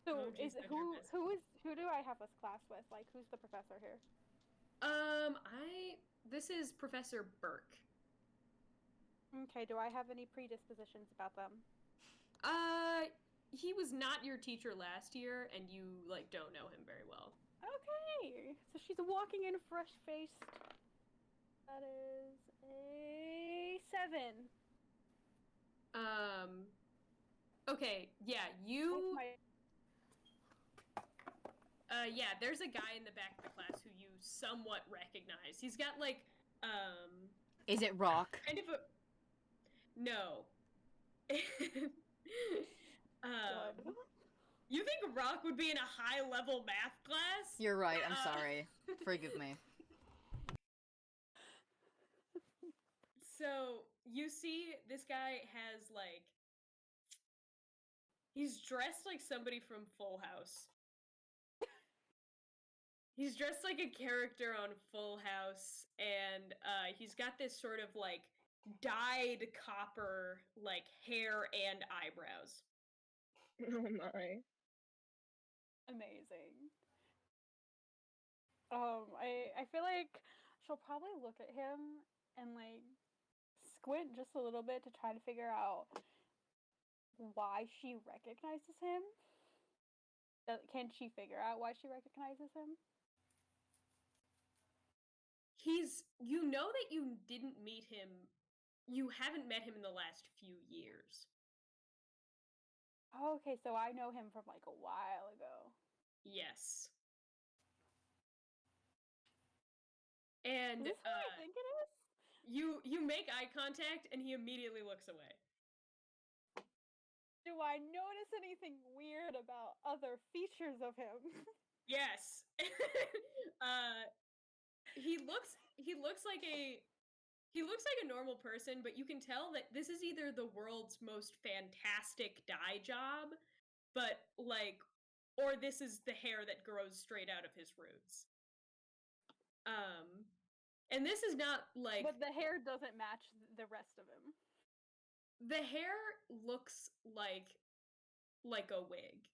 So Oh, geez, is I drew this. who do I have this class with? Like, who's the professor here? This is Professor Burke. Okay, do I have any predispositions about them? He was not your teacher last year, and you like don't know him very well. Okay, so she's walking in fresh-faced. That is a 7. Okay, yeah, That's you. my- Yeah, there's a guy in the back of the class who you somewhat recognize. He's got like, Is it Rock? kind of a. No. Good. You think Rock would be in a high-level math class? You're right. I'm sorry. Forgive me. So, you see this guy has, like... He's dressed like somebody from Full House. He's dressed like a character on Full House, and he's got this sort of, like, dyed copper, like, hair and eyebrows. Oh my. Amazing. I feel like she'll probably look at him and like squint just a little bit to try to figure out why she recognizes him. Can she figure out why she recognizes him? You know that you didn't meet him, you haven't met him in the last few years. Oh, okay, so I know him from like a while ago. Yes. And Is this who I think it is? you make eye contact and he immediately looks away. Do I notice anything weird about other features of him? Yes. He looks like a normal person, but you can tell that this is either the world's most fantastic dye job, but like, or this is the hair that grows straight out of his roots. And this is not like. But the hair doesn't match the rest of him. The hair looks like a wig.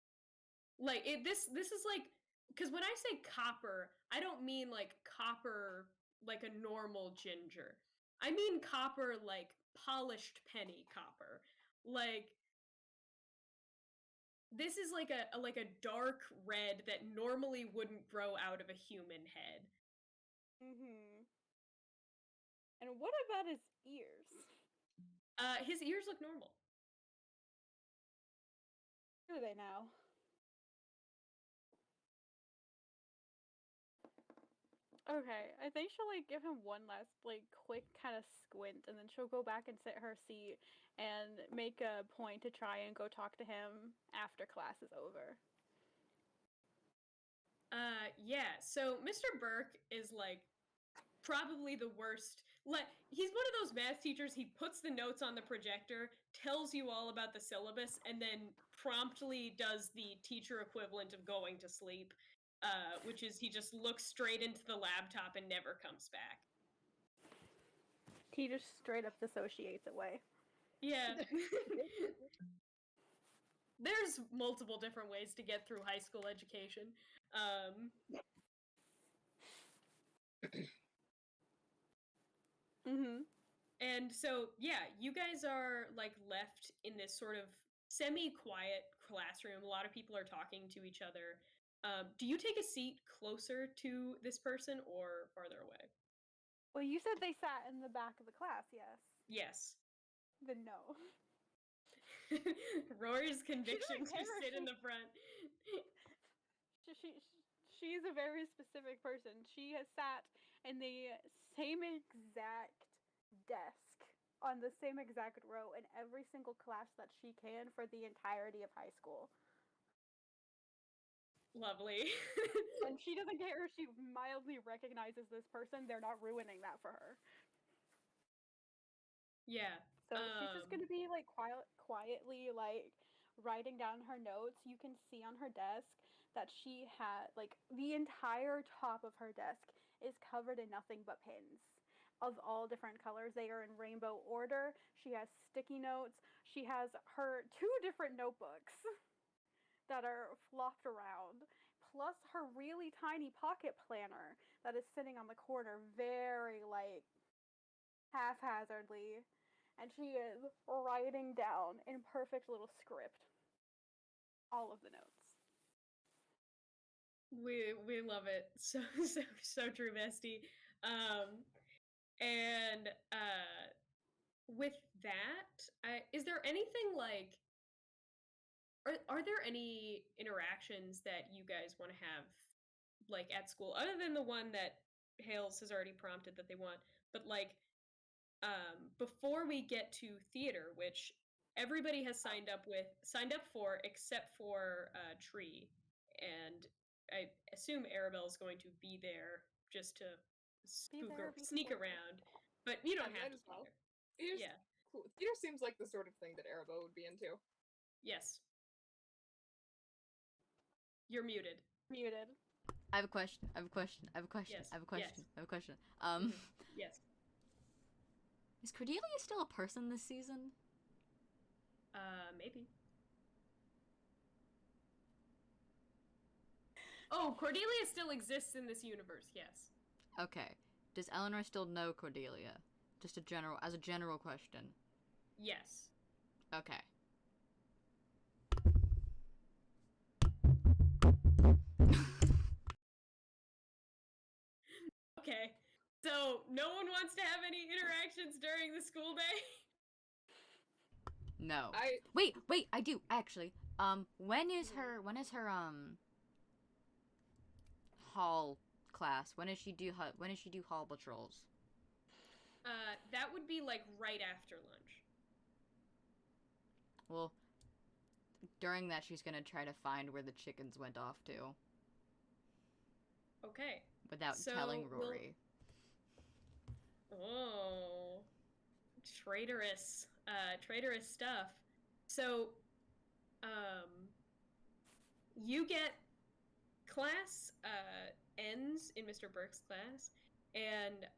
Like this is like, because when I say copper, I don't mean like copper like a normal ginger. I mean copper like polished penny copper. Like this is like a dark red that normally wouldn't grow out of a human head. Mm-hmm. And what about his ears? His ears look normal. Do they now? Okay, I think she'll like give him one last like quick kind of squint, and then she'll go back and sit her seat and make a point to try and go talk to him after class is over. Yeah. So Mr. Burke is like probably the worst. Like he's one of those math teachers. He puts the notes on the projector, tells you all about the syllabus, and then promptly does the teacher equivalent of going to sleep. Which is he just looks straight into the laptop and never comes back. He just straight up dissociates away. Yeah. There's multiple different ways to get through high school education. Mm-hmm. And so, yeah, you guys are like left in this sort of semi-quiet classroom. A lot of people are talking to each other. Do you take a seat closer to this person or farther away? Well, you said they sat in the back of the class, yes? Yes. Then no. Rory's conviction to sit in the front. She's a very specific person. She has sat in the same exact desk on the same exact row in every single class that she can for the entirety of high school. Lovely. And she doesn't care if she mildly recognizes this person. They're not ruining that for her. Yeah. So she's just gonna be like quietly like writing down her notes. You can see on her desk that she had like the entire top of her desk is covered in nothing but pins of all different colors. They are in rainbow order. She has sticky notes. She has her 2 different notebooks that are flopped around, plus her really tiny pocket planner that is sitting on the corner very like haphazardly, and she is writing down in perfect little script all of the notes. We love it. So true, bestie. And with that, is there anything like are there any interactions that you guys want to have like at school other than the one that Hales has already prompted that they want, but like before we get to theater, which everybody has signed up for except for Tree, and I assume Arabelle is going to be there just to sneak around, but you don't have to well. be there. Yeah. Cool. Theater seems like the sort of thing that Arabelle would be into. Yes. You're muted. Muted. I have a question. Yes. I have a question. Yes. I have a question. Yes. Is Cordelia still a person this season? Maybe. Oh, Cordelia still exists in this universe, yes. Okay. Does Eleanor still know Cordelia? Just as a general question. Yes. Okay. Okay. So, no one wants to have any interactions during the school day? No. Wait, I do, actually. When is her hall class? When does she do hall patrols? That would be, like, right after lunch. Well, during that, she's gonna try to find where the chickens went off to. Okay. Without telling Rory. Oh. Traitorous stuff. So, you get class, ends in Mr. Burke's class, and,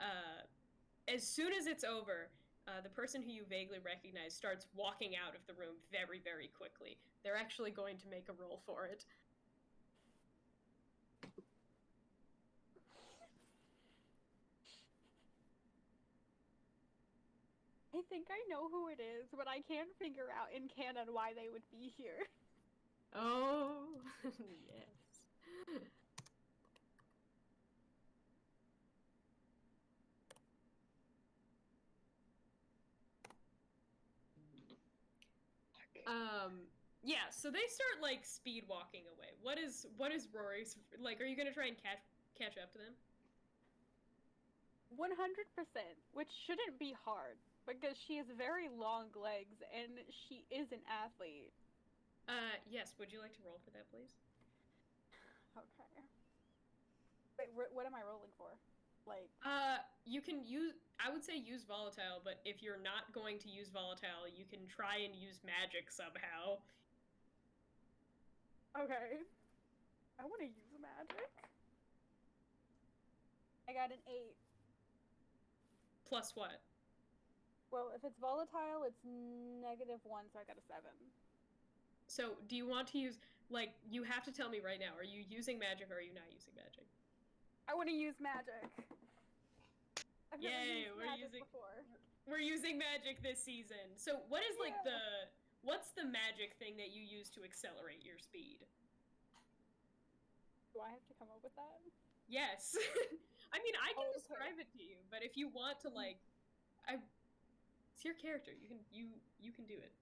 as soon as it's over, the person who you vaguely recognize starts walking out of the room very, very quickly. They're actually going to make a roll for it. I think I know who it is, but I can't figure out in canon why they would be here. Oh, yes. Yeah, so they start, like, speed walking away. What is Rory's, like, are you gonna try and catch up to them? 100%, which shouldn't be hard, because she has very long legs, and she is an athlete. Yes, would you like to roll for that, please? Okay. Wait, what am I rolling for? Like... you can use, I would say use volatile, but if you're not going to use volatile, you can try and use magic somehow. Okay. I want to use magic. I got an 8. Plus what? Well, if it's volatile, it's -1, so I got a 7. So, do you want to use, like, you have to tell me right now, are you using magic or are you not using magic? I want to use magic. I've never Yay, used magic before. We're using magic this season. So, what is, like, what's the magic thing that you use to accelerate your speed? Do I have to come up with that? Yes. I mean, I can describe it to you, but if you want to, like, it's your character. You can do it.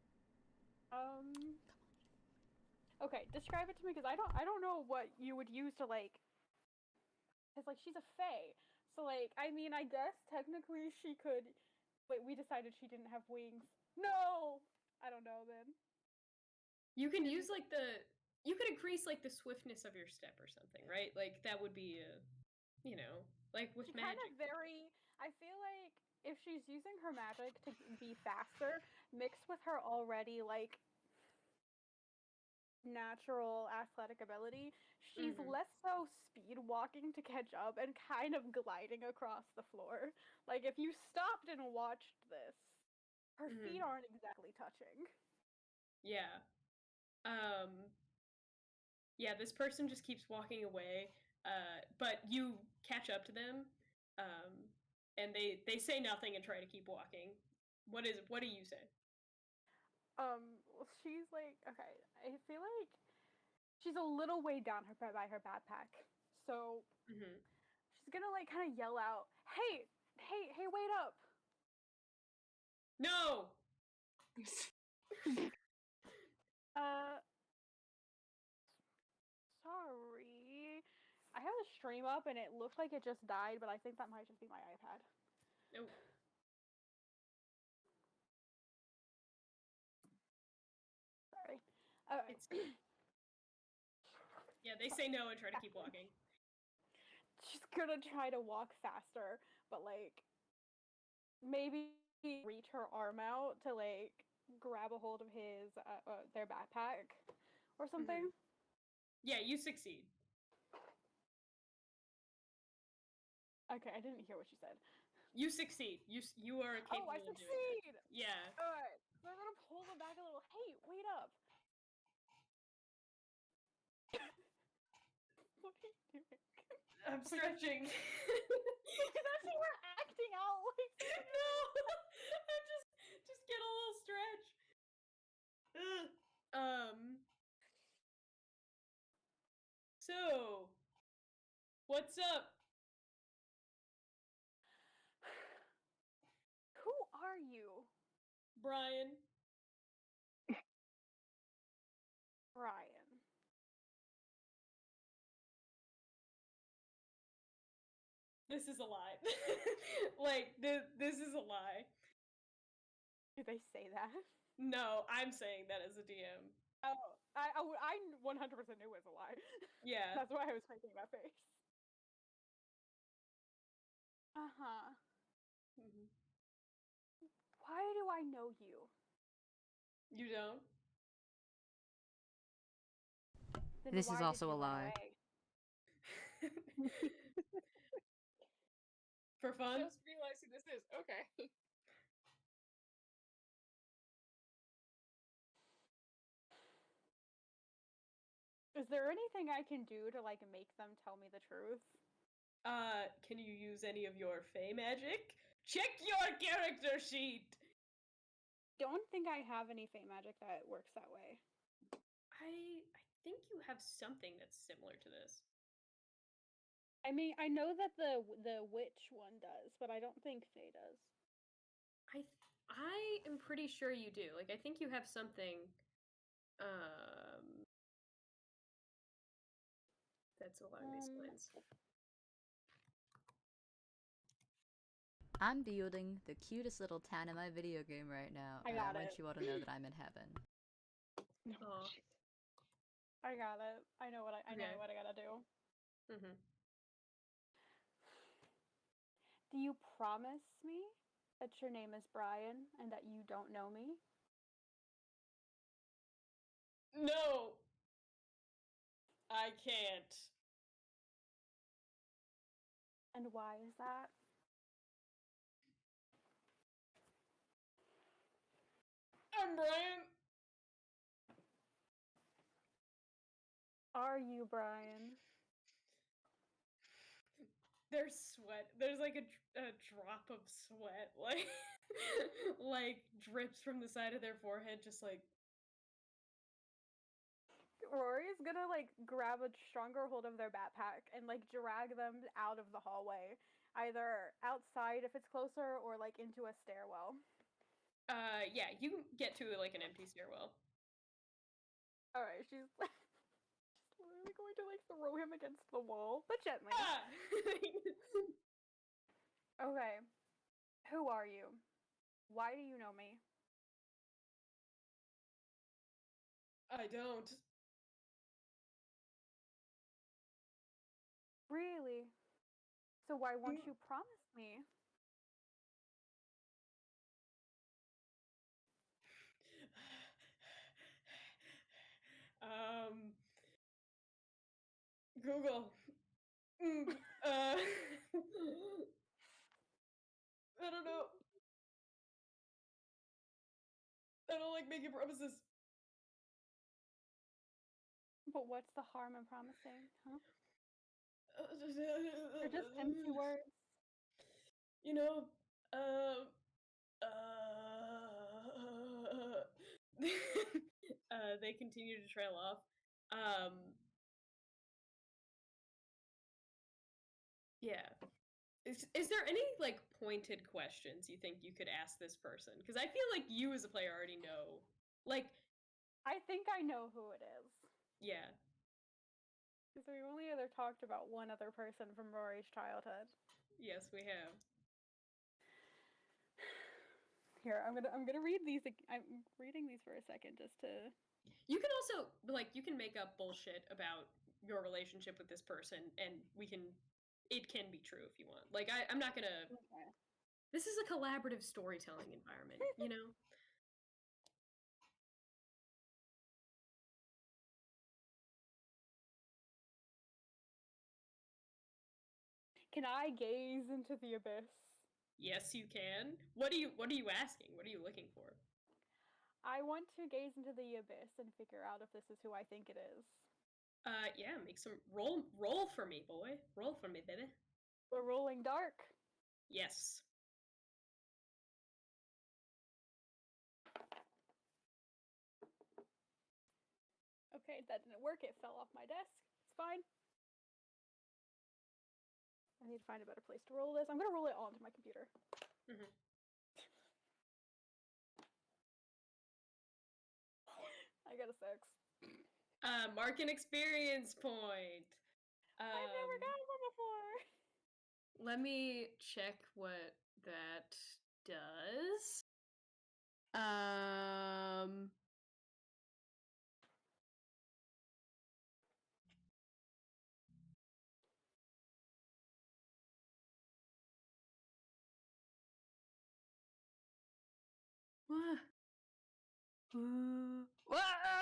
Okay, describe it to me, because I don't know what you would use to, like, because, like, she's a fae, so, like, I mean, I guess technically she could. Wait, we decided she didn't have wings. No, I don't know then. You can use, like, you could increase, like, the swiftness of your step or something, right? Like, that would be like with magic. Kind of I feel like if she's using her magic to be faster, mixed with her already, like, natural athletic ability, she's less so speed walking to catch up and kind of gliding across the floor. Like, if you stopped and watched this, her feet aren't exactly touching. Yeah. Yeah, this person just keeps walking away, but you catch up to them, and they say nothing and try to keep walking. What do you say? She's like, okay, I feel like she's a little way down by her backpack, so she's gonna, like, kind of yell out, hey, wait up! No! Sorry. I have a stream up and it looks like it just died, but I think that might just be my iPad. No. Sorry. Yeah, they say no and try to keep walking. She's gonna try to walk faster, but, like, maybe reach her arm out to, like, grab a hold of their backpack or something. Yeah, you succeed. Okay, I didn't hear what she said. You succeed. You are capable Oh, I of doing succeed! that. Yeah. Alright, so I'm gonna pull them back a little. Hey, wait up! What are you doing? I'm stretching. That's you were acting out like No, I'm just get a little stretch. So, what's up? Who are you? Brian. Brian. This is a lie. Like, this is a lie. Did they say that? No, I'm saying that as a DM. Oh, I 100% knew it was a lie. Yeah. That's why I was making my face. Uh-huh. Mhm. Why do I know you? You don't? Then This is why did also you a run lie. away? For fun? Just realized who this is. Okay. Is there anything I can do to, like, make them tell me the truth? Can you use any of your Fey magic? Check your character sheet! Don't think I have any Fey magic that works that way. I think you have something that's similar to this. I mean, I know that the witch one does, but I don't think Fey does. I am pretty sure you do. Like, I think you have something, that's along these lines. I'm building the cutest little town in my video game right now. I and got I want it. you all to know that I'm in heaven. Aw. I got it. I know what I know Okay. what I gotta do. Mm-hmm. Do you promise me that your name is Brian and that you don't know me? No! I can't. And why is that? I'm Brian! Are you Brian? There's sweat. There's like a drop of sweat, like, like drips from the side of their forehead, just like. Rory's gonna like grab a stronger hold of their backpack and like drag them out of the hallway, either outside if it's closer or like into a stairwell. Yeah, you can get to like an empty stairwell. All right, she's literally going to like throw him against the wall, but gently. Ah! Okay, who are you? Why do you know me? I don't. Really? So why won't you promise me? Google. I don't know. I don't like making promises. But what's the harm in promising, huh? They're just empty words. You know, they continue to trail off. Yeah. Is there any like pointed questions you think you could ask this person? Because I feel like you as a player already know. Like, I think I know who it is. yeah. Because we only ever talked about one other person from Rory's childhood. Yes, we have. Here, I'm gonna read these. I'm reading these for a second just to. You can also like you can make up bullshit about your relationship with this person, and it can be true if you want. Like I'm not gonna. Okay. This is a collaborative storytelling environment, you know. Can I gaze into the abyss? Yes, you can. What are you asking? What are you looking for? I want to gaze into the abyss and figure out if this is who I think it is. Yeah, make some roll for me, boy. Roll for me, baby. We're rolling dark. Yes. Okay, that didn't work. It fell off my desk. It's fine. I need to find a better place to roll this. I'm gonna roll it onto my computer. Mm-hmm. I got a 6. Mark an experience point. I've never gotten one before. Let me check what that does.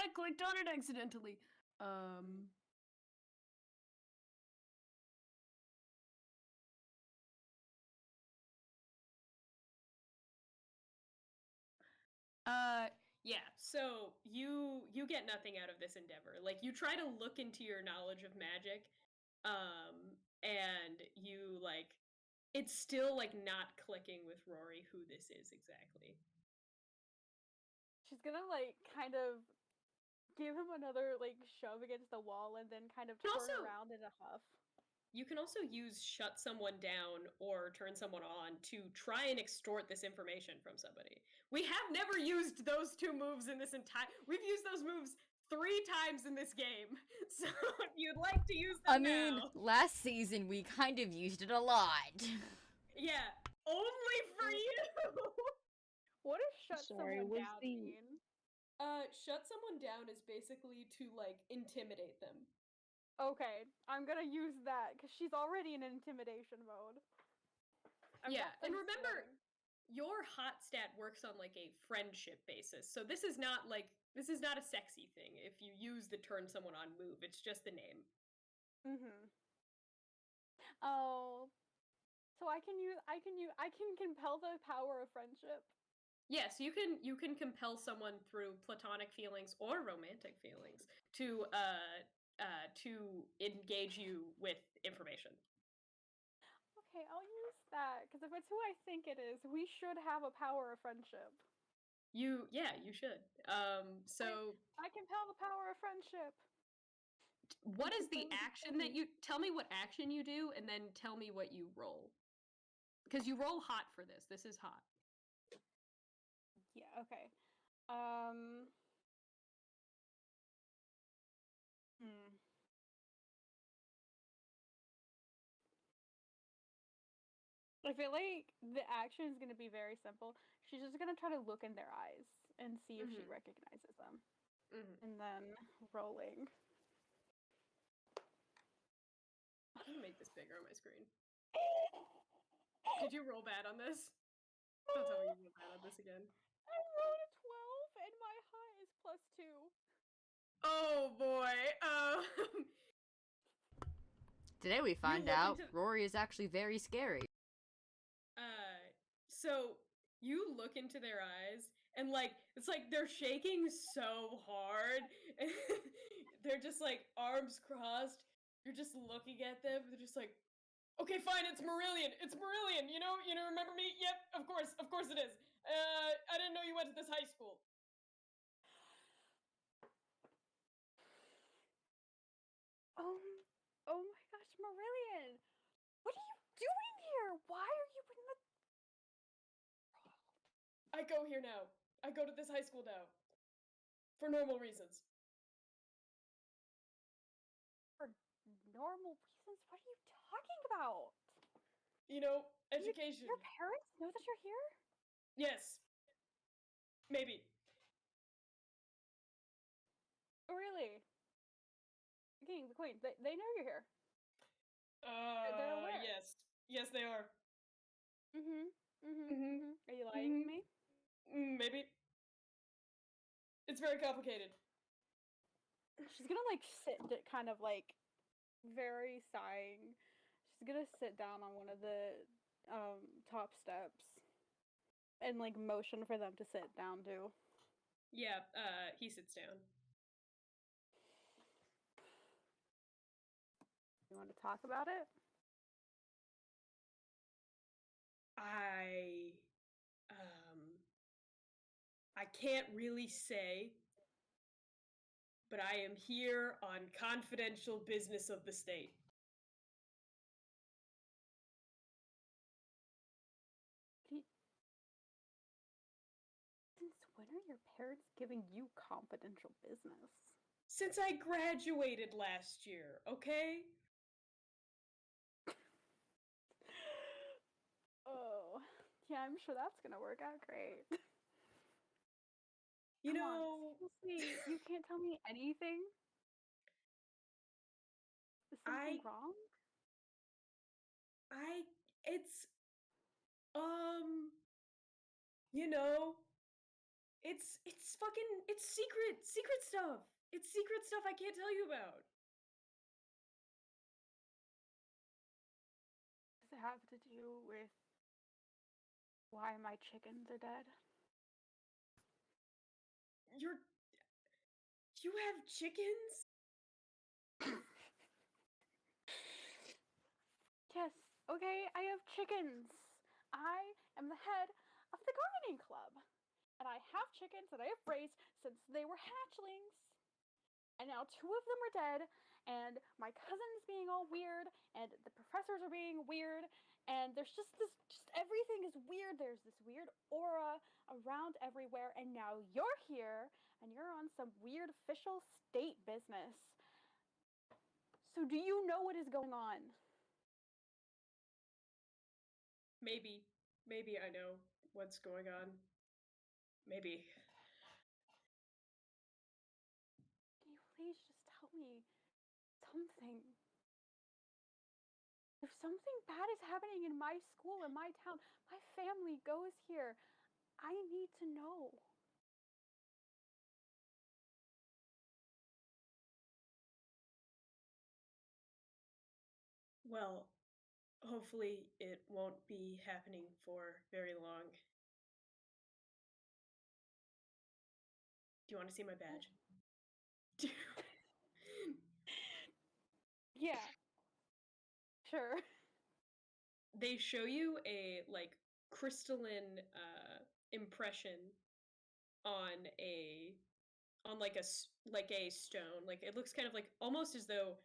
I clicked on it accidentally. Yeah, so you get nothing out of this endeavor. Like, you try to look into your knowledge of magic, and you, like, it's still, like, not clicking with Rory who this is exactly. She's gonna, like, kind of give him another, like, shove against the wall and then kind of turn around in a huff. You can also use shut someone down or turn someone on to try and extort this information from somebody. We have never used those 2 moves in this entire... We've used those moves 3 times in this game. So if you'd like to use them now... last season we kind of used it a lot. Yeah, only for you! What if shut someone down mean? Shut someone down is basically to, like, intimidate them. Okay, I'm gonna use that, because she's already in intimidation mode. Yeah, and remember, your hot stat works on, like, a friendship basis, so this is not a sexy thing if you use the turn someone on move, it's just the name. Oh, so I can compel the power of friendship. Yes, you can compel someone through platonic feelings or romantic feelings to engage you with information. Okay, I'll use that, because if it's who I think it is, we should have a power of friendship. You should. So I compel the power of friendship. What is the action that you... Tell me what action you do, and then tell me what you roll. Because you roll hot for this. This is hot. Yeah, okay. I feel like the action is going to be very simple. She's just going to try to look in their eyes and see if she recognizes them. And then rolling. I'm gonna make this bigger on my screen. Did you roll bad on this? Don't tell me you rolled bad on this again. I rolled a 12 and my high is +2. Oh boy. Today we find out Rory is actually very scary. So you look into their eyes and, like, it's like they're shaking so hard. And they're just, like, arms crossed. You're just looking at them. They're just like, okay, fine, it's Marillion. It's Marillion. You know, remember me? Yep, of course it is. I didn't know you went to this high school. Oh my gosh, Marillion! What are you doing here? Why are you in the... I go here now. I go to this high school now. For normal reasons. For normal reasons? What are you talking about? You know, education. Your parents know that you're here? Yes. Maybe. Oh, really? The king, the queen, they know you're here. They're aware. Yes. Yes, they are. Are you lying to me? Maybe. It's very complicated. She's gonna, like, sit, kind of, like, very sighing. She's gonna sit down on one of the top steps and like motion for them to sit down too. Yeah, he sits down. You want to talk about it? I can't really say, but I am here on confidential business of the state. Since when are your parents giving you confidential business? Since I graduated last year, okay? Oh, yeah, I'm sure that's gonna work out great. You Come know, on, seriously, you can't tell me anything? Is something wrong? it's, you know, it's fucking, it's secret stuff. It's secret stuff I can't tell you about. Does it have to do with why my chickens are dead? You have chickens? Yes, okay, I have chickens. I am the head of the gardening club. And I have chickens that I have raised since they were hatchlings. And now 2 of them are dead, and my cousin's being all weird, and the professors are being weird, and there's just everything is weird. There's this weird aura around everywhere, and now you're here, and you're on some weird official state business. So do you know what is going on? Maybe I know what's going on. Maybe. Can you please just tell me something? If something bad is happening in my school, in my town, my family goes here, I need to know. Well, hopefully it won't be happening for very long. Do you want to see my badge? Yeah. Sure. They show you a like crystalline impression on like a stone. Like it looks kind of like almost as though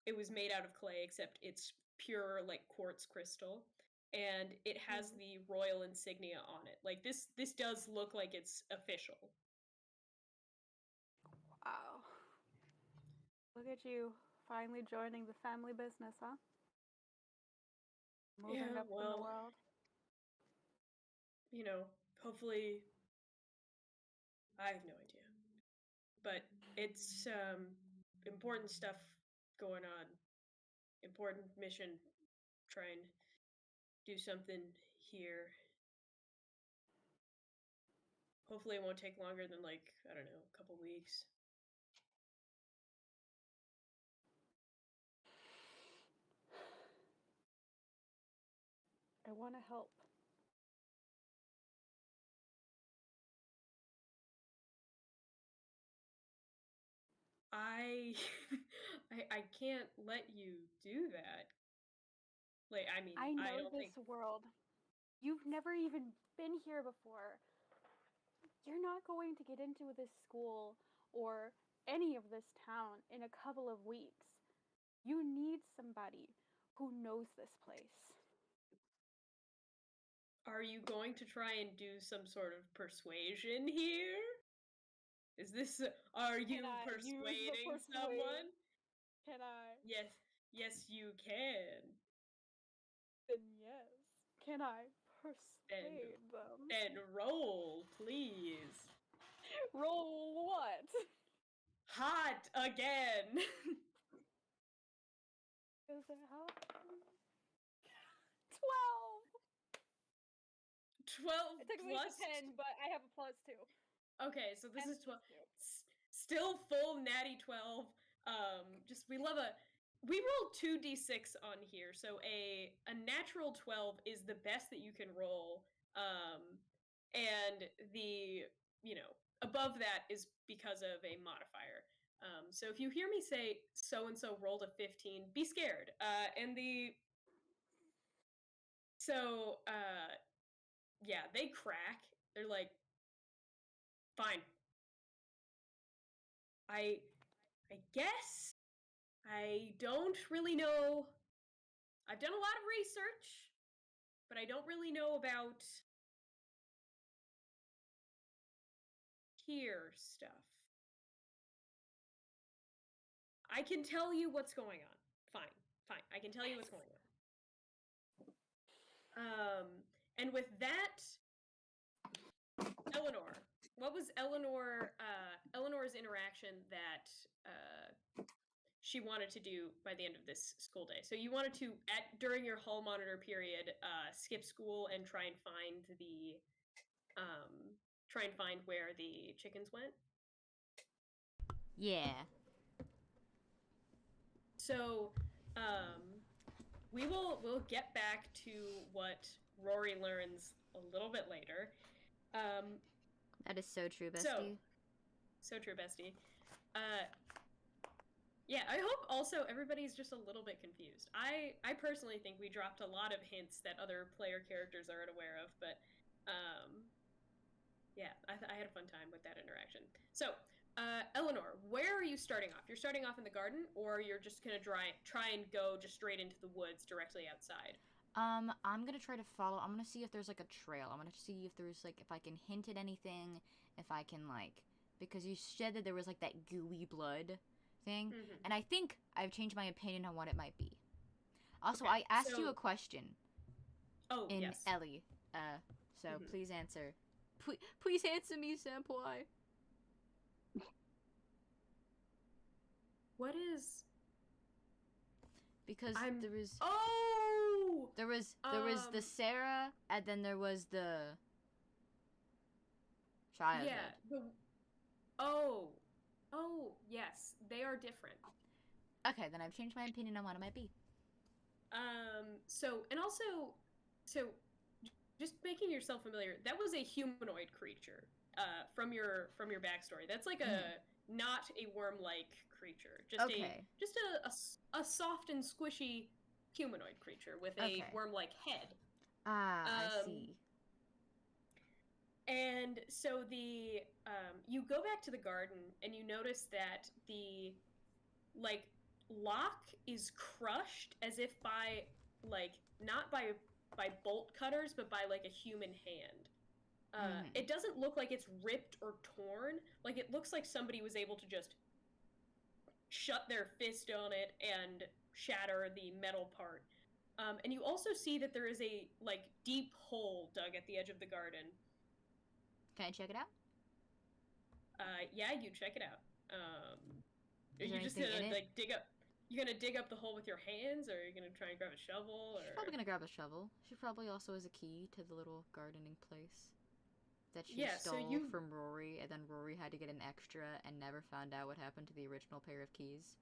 it was made out of clay, except it's pure like quartz crystal, and it has the royal insignia on it. Like this does look like it's official. Wow. Look at you, finally joining the family business, huh? Moving up in the world. You know, hopefully, I have no idea. But it's important stuff going on. Important mission. Try and do something here. Hopefully it won't take longer than like, I don't know, a couple weeks. I want to help. I can't let you do that. Like, I mean, I know don't this think... world. You've never even been here before. You're not going to get into this school or any of this town in a couple of weeks. You need somebody who knows this place. Are you going to try and do some sort of persuasion here? Is this... Are you persuading someone? Can I? Yes, you can. Then yes. Can I persuade them? Then roll, please. Roll what? Hot again. Does it happen? 12! 12 It took me plus... 10, but I have a plus 2. Okay, so this is 12. Still full natty 12. We love we rolled 2d6 on here, so a natural 12 is the best that you can roll, and the, above that is because of a modifier. So if you hear me say so-and-so rolled a 15, be scared. Yeah, they crack. They're like, fine. I guess I don't really know. I've done a lot of research, but I don't really know about here stuff. I can tell you what's going on. Fine. I can tell you what's going on. And with that, Eleanor, what was Eleanor's interaction that she wanted to do by the end of this school day? So you wanted to, during your hall monitor period, skip school and try and find where the chickens went? Yeah. So, we'll get back to what Rory learns a little bit later. That is so true, bestie. So true, bestie. Yeah, I hope also everybody's just a little bit confused. I personally think we dropped a lot of hints that other player characters aren't aware of, but yeah, I had a fun time with that interaction. So, Eleanor, where are you starting off? You're starting off in the garden, or you're just gonna try and go just straight into the woods directly outside? I'm gonna try to follow. I'm gonna see if there's like a trail. I'm gonna see if there's like, if I can hint at anything, if I can like, because you said that there was like that gooey blood thing, and I think I've changed my opinion on what it might be. Also, okay, I asked you a question. Oh, in yes. Ellie. So please answer. Please answer me, senpai. What is? Because there was. Oh. There was the Sarah, and then there was the childhood. Yeah. Oh, yes, they are different. Okay, then I've changed my opinion on what it might be. So just making yourself familiar, that was a humanoid creature, from your backstory. That's like not a worm-like creature, just a soft and squishy humanoid creature with a worm-like head. I see. And so you go back to the garden and you notice that the lock is crushed as if by not by bolt cutters, but by like a human hand. It doesn't look like it's ripped or torn. Like, it looks like somebody was able to just shut their fist on it and shatter the metal part. And you also see that there is a deep hole dug at the edge of the garden. Can I check it out? Yeah, you check it out. Are you just gonna dig up? You gonna dig up the hole with your hands, or are you gonna try and grab a shovel? Or... She's probably gonna grab a shovel. She probably also has a key to the little gardening place that she stole from Rory, and then Rory had to get an extra and never found out what happened to the original pair of keys.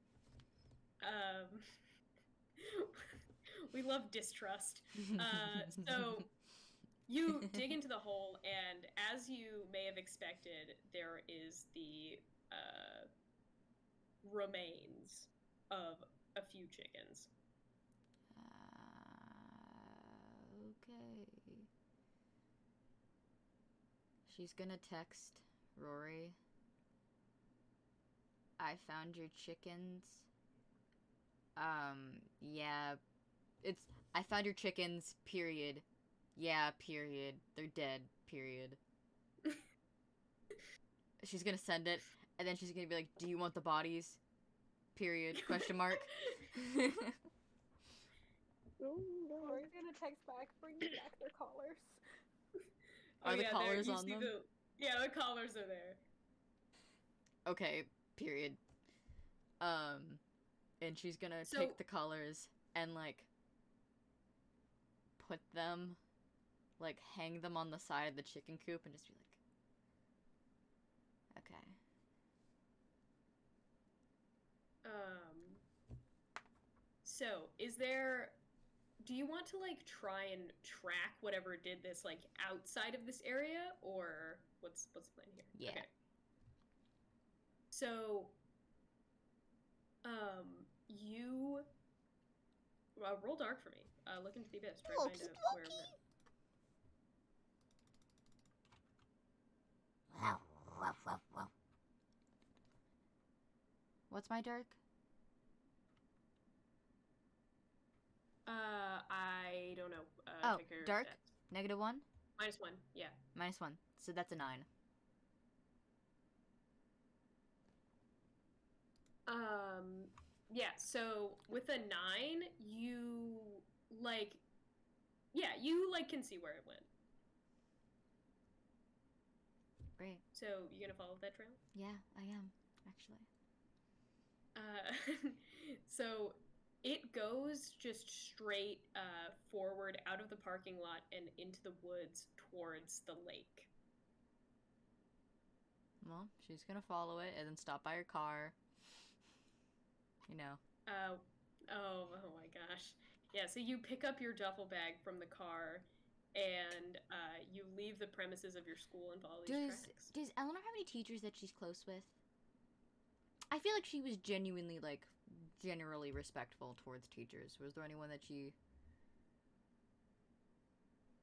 We love distrust. So you dig into the hole, and as you may have expected, there is the remains of a few chickens. Okay. She's gonna text Rory. I found your chickens. Yeah. I found your chickens, period. Yeah, period. They're dead, period. She's gonna send it, and then she's gonna be like, do you want the bodies? Period. Question mark. We're gonna text back, bring me back their collars. Are the collars on them? Yeah, the collars are there. Okay, period. And she's gonna take the collars and, put them, hang them on the side of the chicken coop and just be like, okay. So, do you want to, like, try and track whatever did this, like, outside of this area, or what's the plan here? Yeah. Okay. So, you roll dark for me. Look into the abyss. Try to find out where. What's my dark? I don't know. Oh, dark? -1? -1, yeah. -1. So that's a 9. Yeah, so with a 9, you can see where it went. Great. So, you gonna follow that trail? Yeah, I am, actually. So it goes just straight forward out of the parking lot and into the woods towards the lake. Well, she's gonna follow it and then stop by her car. You know. Oh my gosh. Yeah, so you pick up your duffel bag from the car and you leave the premises of your school and follow these tracks. Does Eleanor have any teachers that she's close with? I feel like she was genuinely, like, generally respectful towards teachers. Was there anyone that she...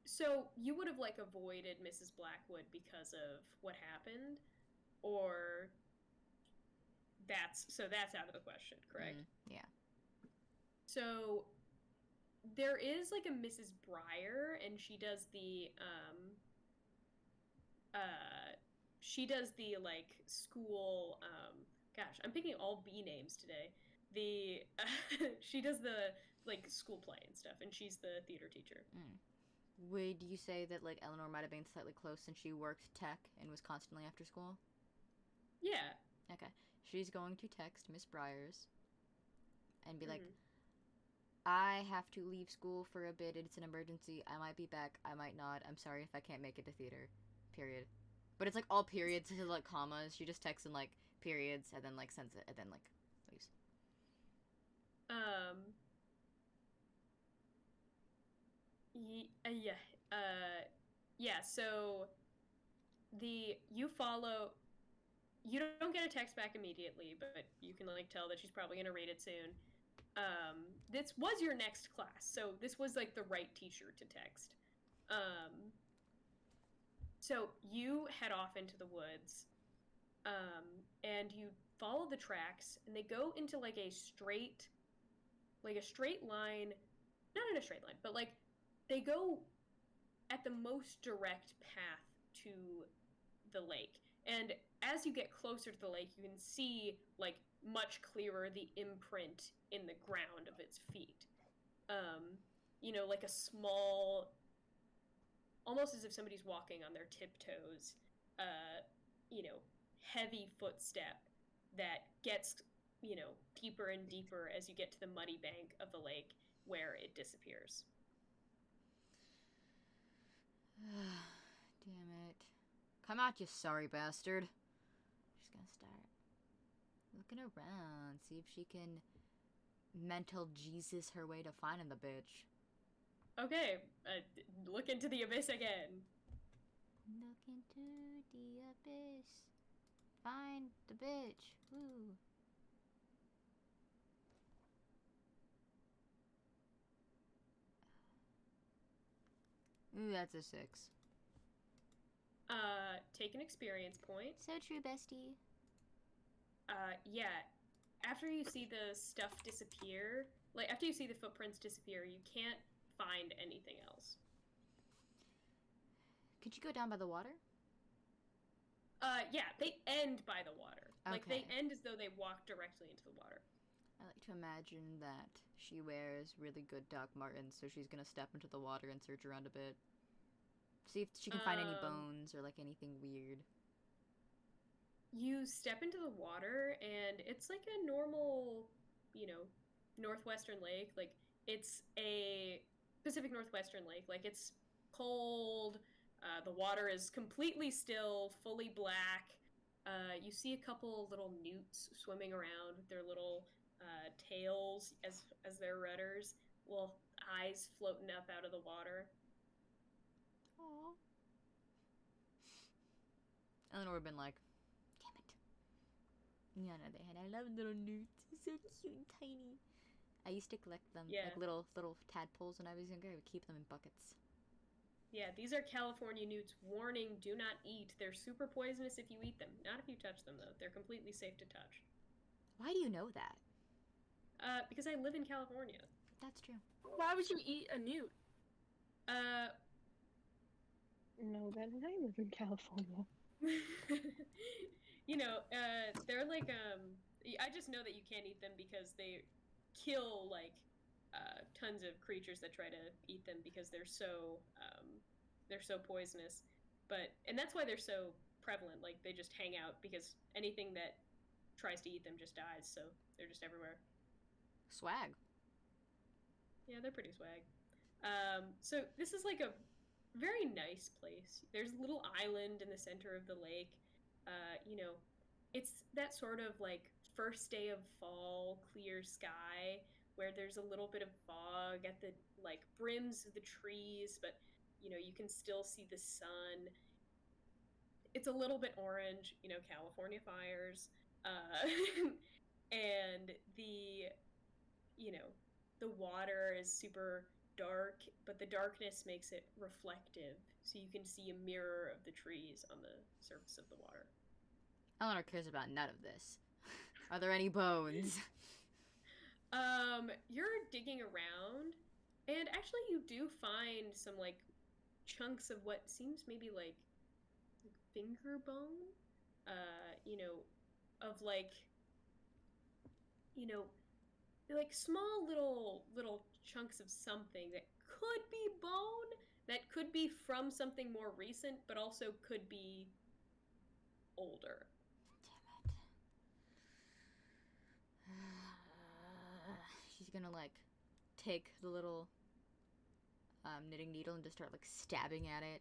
So, you would have, like, avoided Mrs. Blackwood because of what happened? Or... That's out of the question, correct? Yeah. So, there is, like, a Mrs. Breyer, and she does the, like, school, gosh, I'm picking all B names today. She does the, like, school play and stuff, and she's the theater teacher. Would you say that, like, Eleanor might have been slightly close since she worked tech and was constantly after school? Yeah. Okay. She's going to text Miss Briars and be like, I have to leave school for a bit. It's an emergency. I might be back. I might not. I'm sorry if I can't make it to theater. Period. But it's, like, all periods to, like, commas. She just texts in, like, periods and then, like, sends it and then, like, leaves. Yeah, so you don't get a text back immediately, but you can, like, tell that she's probably gonna read it soon. This was your next class, so this was, like, the right teacher to text. So you head off into the woods, and you follow the tracks, and they go into, like, a straight line, not in a straight line, but, like, they go at the most direct path to the lake. And as you get closer to the lake, you can see, like, much clearer the imprint in the ground of its feet. You know, like a small, almost as if somebody's walking on their tiptoes, you know, heavy footstep that gets, you know, deeper and deeper as you get to the muddy bank of the lake where it disappears. Damn it. Come out, you sorry bastard. She's gonna start looking around, see if she can mental Jesus her way to finding the bitch. Okay, look into the abyss again. Look into the abyss. Find the bitch. Woo. Ooh, that's a 6. Take an experience point. So true, bestie. Yeah. After you see the stuff disappear, like, after you see the footprints disappear, you can't find anything else. Could you go down by the water? Yeah, they end by the water. Okay. Like, they end as though they walk directly into the water. I like to imagine that she wears really good Doc Martens, so she's gonna step into the water and search around a bit. See if she can find any bones or, like, anything weird. You step into the water, and it's like a normal, you know, northwestern lake. Like, it's a Pacific Northwestern lake. Like, it's cold. The water is completely still, fully black. You see a couple little newts swimming around with their little tails as their rudders, little eyes floating up out of the water. Aww. Eleanor would have been like, damn it. Yeah, no, they had. I love little newts. They're so cute and tiny. I used to collect them, Yeah. like little tadpoles when I was younger. I would keep them in buckets. Yeah, these are California newts. Warning, do not eat. They're super poisonous if you eat them. Not if you touch them, though. They're completely safe to touch. Why do you know that? Because I live in California. That's true. Why would you eat a newt? No, that I live in California. You know, they're like, I just know that you can't eat them because they kill, like, tons of creatures that try to eat them because they're so poisonous. And that's why they're so prevalent. Like, they just hang out because anything that tries to eat them just dies, so they're just everywhere. Swag. Yeah, they're pretty swag. So this is like a very nice place. There's a little island in the center of the lake. You know, it's that sort of like first day of fall, clear sky, where there's a little bit of fog at the like brims of the trees, but you know, you can still see the sun. It's a little bit orange, you know, California fires. And you know, the water is super dark, but the darkness makes it reflective, so you can see a mirror of the trees on the surface of the water. Eleanor cares about none of this. Are there any bones? You're digging around, and actually you do find some, like, chunks of what seems maybe like finger bone, you know, of like, you know, like small little chunks of something that could be bone, that could be from something more recent, but also could be older. Damn it. She's gonna like take the little knitting needle and just start like stabbing at it.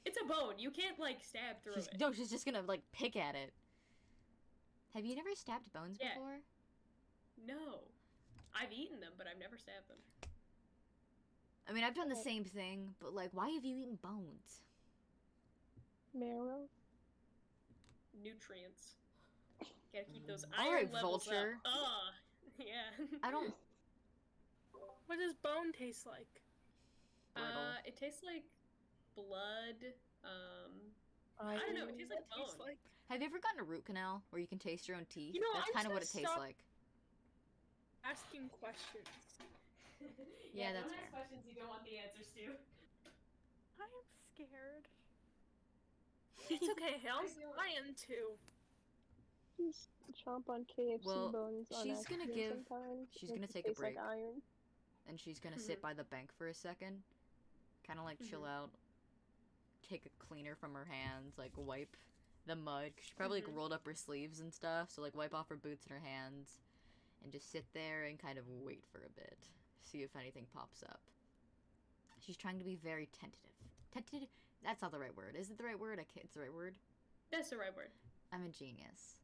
It's a bone. You can't like stab through it. No, she's just gonna like pick at it. Have you never stabbed bones before? No. I've eaten them, but I've never stabbed them. I mean, I've done the same thing, but like, why have you eaten bones? Marrow. Nutrients. Gotta keep those All iron right, levels vulture. up. Ugh. Yeah. I don't. What does bone taste like? It tastes like blood. I don't know. It tastes like bone. Tastes like. Have you ever gotten a root canal where you can taste your own teeth? You know, That's I'm kind of what it just tastes stop- like. Asking questions. Yeah, that's don't fair. ask questions you don't want the answers to. I am scared. It's okay, Hales. I am too. Just chomp on KFC Well, bones on she's gonna accident give- sometimes. she's It gonna makes it take a taste like break. iron. And she's gonna sit by the bank for a second, kind of like chill out, take a cleaner from her hands, like wipe the mud. 'Cause she probably like rolled up her sleeves and stuff, so like wipe off her boots and her hands, and just sit there and kind of wait for a bit, see if anything pops up. She's trying to be very tentative. Tentative? That's not the right word. Is it the right word? It's the right word. That's the right word. I'm a genius.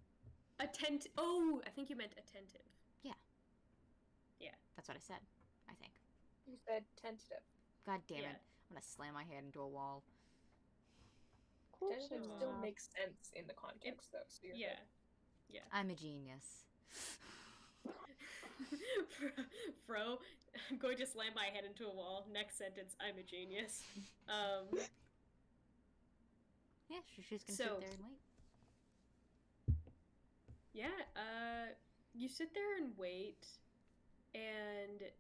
Oh, I think you meant attentive. That's what I said. I think. You said tentative. God damn Yeah. it! I'm gonna slam my head into a wall. Of course Tentative not. still makes sense in the context, though. So you're Yeah. good. I'm a genius. Fro, I'm going to slam my head into a wall. Next sentence, I'm a genius. Yeah, she's gonna So- sit there and wait. Yeah, you sit there and wait, and,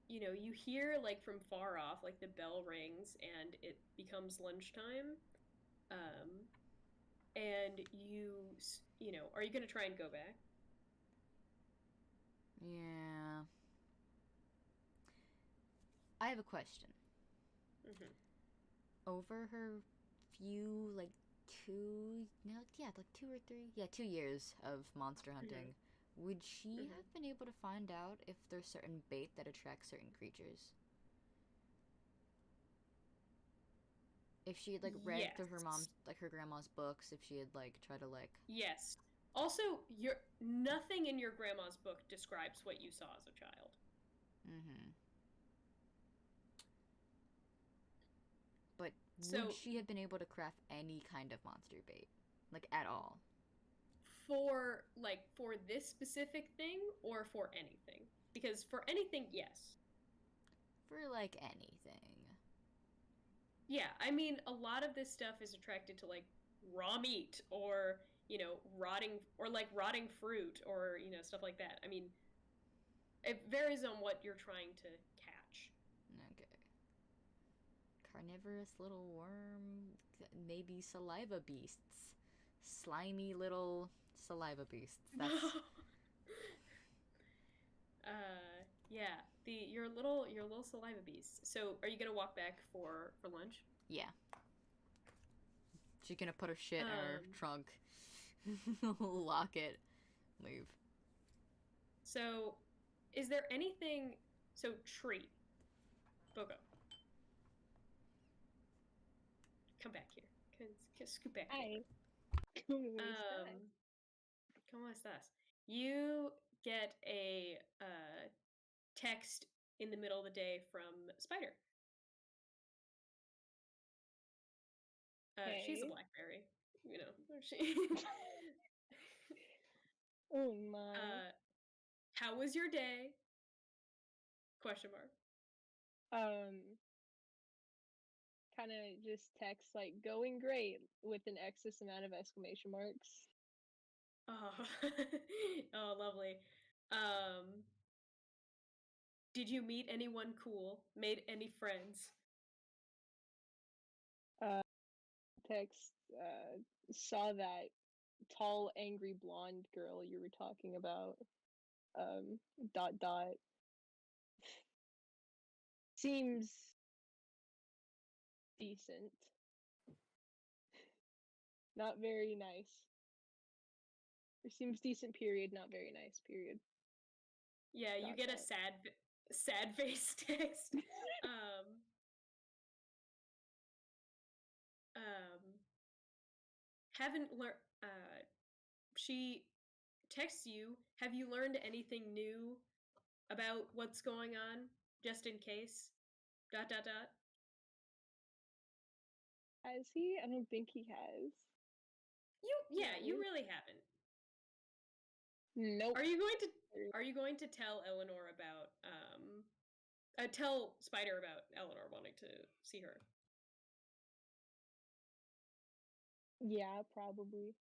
you know, you hear, like, from far off, like, the bell rings, and it becomes lunchtime, and you know, are you gonna try and go back? Yeah. I have a question. Mm-hmm. Over her few, like, 2 years of monster hunting, would she have been able to find out if there's certain bait that attracts certain creatures? If she had, like, read through her Yes. mom's, like, her grandma's books, if she had, like, tried to, like... Yes. Also, nothing in your grandma's book describes what you saw as a child. Mm-hmm. But would she have been able to craft any kind of monster bait? Like, at all? For this specific thing, or for anything? Because for anything, yes. For, like, anything. Yeah, I mean, a lot of this stuff is attracted to, like, raw meat, or, rotting fruit, or, stuff like that. I mean, it varies on what you're trying to catch. Okay. Carnivorous little worm, maybe saliva beasts. Slimy little saliva beasts. That's... yeah, your little saliva beasts. So, are you gonna walk back for lunch? Yeah. She's gonna put her shit in her trunk, lock it, leave. So, is there anything? So, tree, Bogo, come back here. Scoot back here. ¿Cómo estás? You get a text in the middle of the day from Spider. She's a Blackberry, She. Oh my. How was your day? Question mark. Kind of just text like going great with an excess amount of exclamation marks. Oh, oh, lovely. Did you meet anyone cool? Made any friends? Text saw that tall, angry blonde girl you were talking about. ... Seems decent. Not very nice. Or seems decent, period. Not very nice, period. Yeah, you get a sad face text. Haven't learned. She texts you. Have you learned anything new about what's going on? Just in case. ... Has he? I don't think he has. You really haven't. Nope. Are you going to tell Eleanor about tell Spider about Eleanor wanting to see her? Yeah, probably.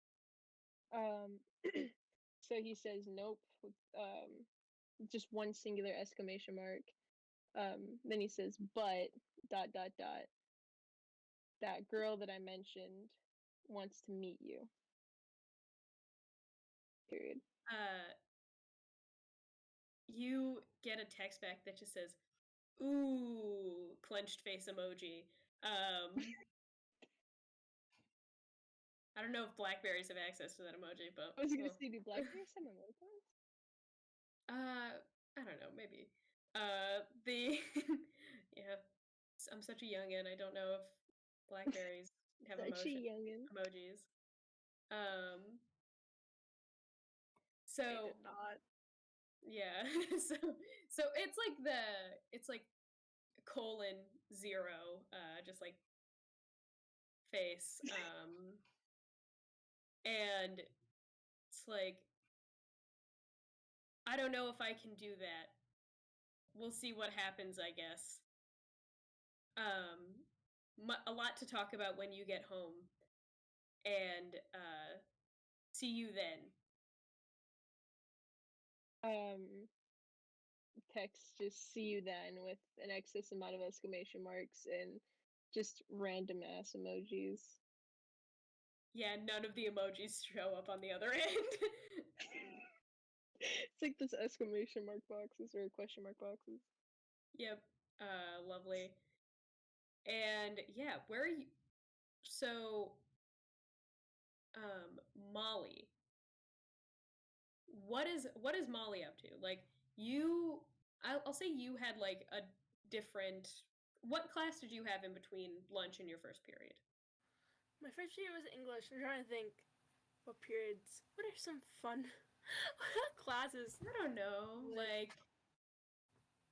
So he says nope with just one singular exclamation mark. Then he says but ... that girl that I mentioned wants to meet you. Period. You get a text back that just says, ooh, clenched face emoji. I don't know if Blackberries have access to that emoji, but... I was gonna say, do Blackberries have emoticons? I don't know, maybe. Yeah, I'm such a youngin', I don't know if Blackberries have emojis. So... They did not. Yeah, so it's like :0, just like face, and it's like, I don't know if I can do that. We'll see what happens, I guess. A lot to talk about when you get home, and see you then. Text just see you then with an excess amount of exclamation marks and just random ass emojis. Yeah, none of the emojis show up on the other end. It's like those exclamation mark boxes or question mark boxes. Yep. Lovely. And yeah, where are you? So, Molly. What is Molly up to? Like, I'll say you had like a different. What class did you have in between lunch and your first period? My first year was English. I'm trying to think. what periods? What are some fun classes? I don't know, like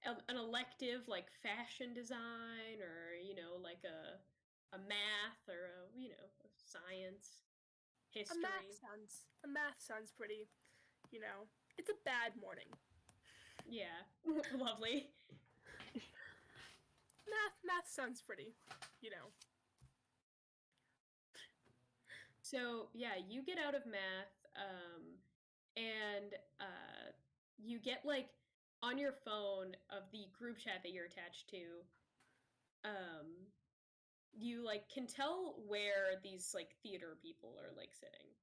an elective like fashion design, or like a math, or a science, history. A math sounds pretty, it's a bad morning. Yeah, lovely. Math sounds pretty, So yeah, you get out of math, and you get like on your phone of the group chat that you're attached to. You like can tell where these like theater people are like sitting.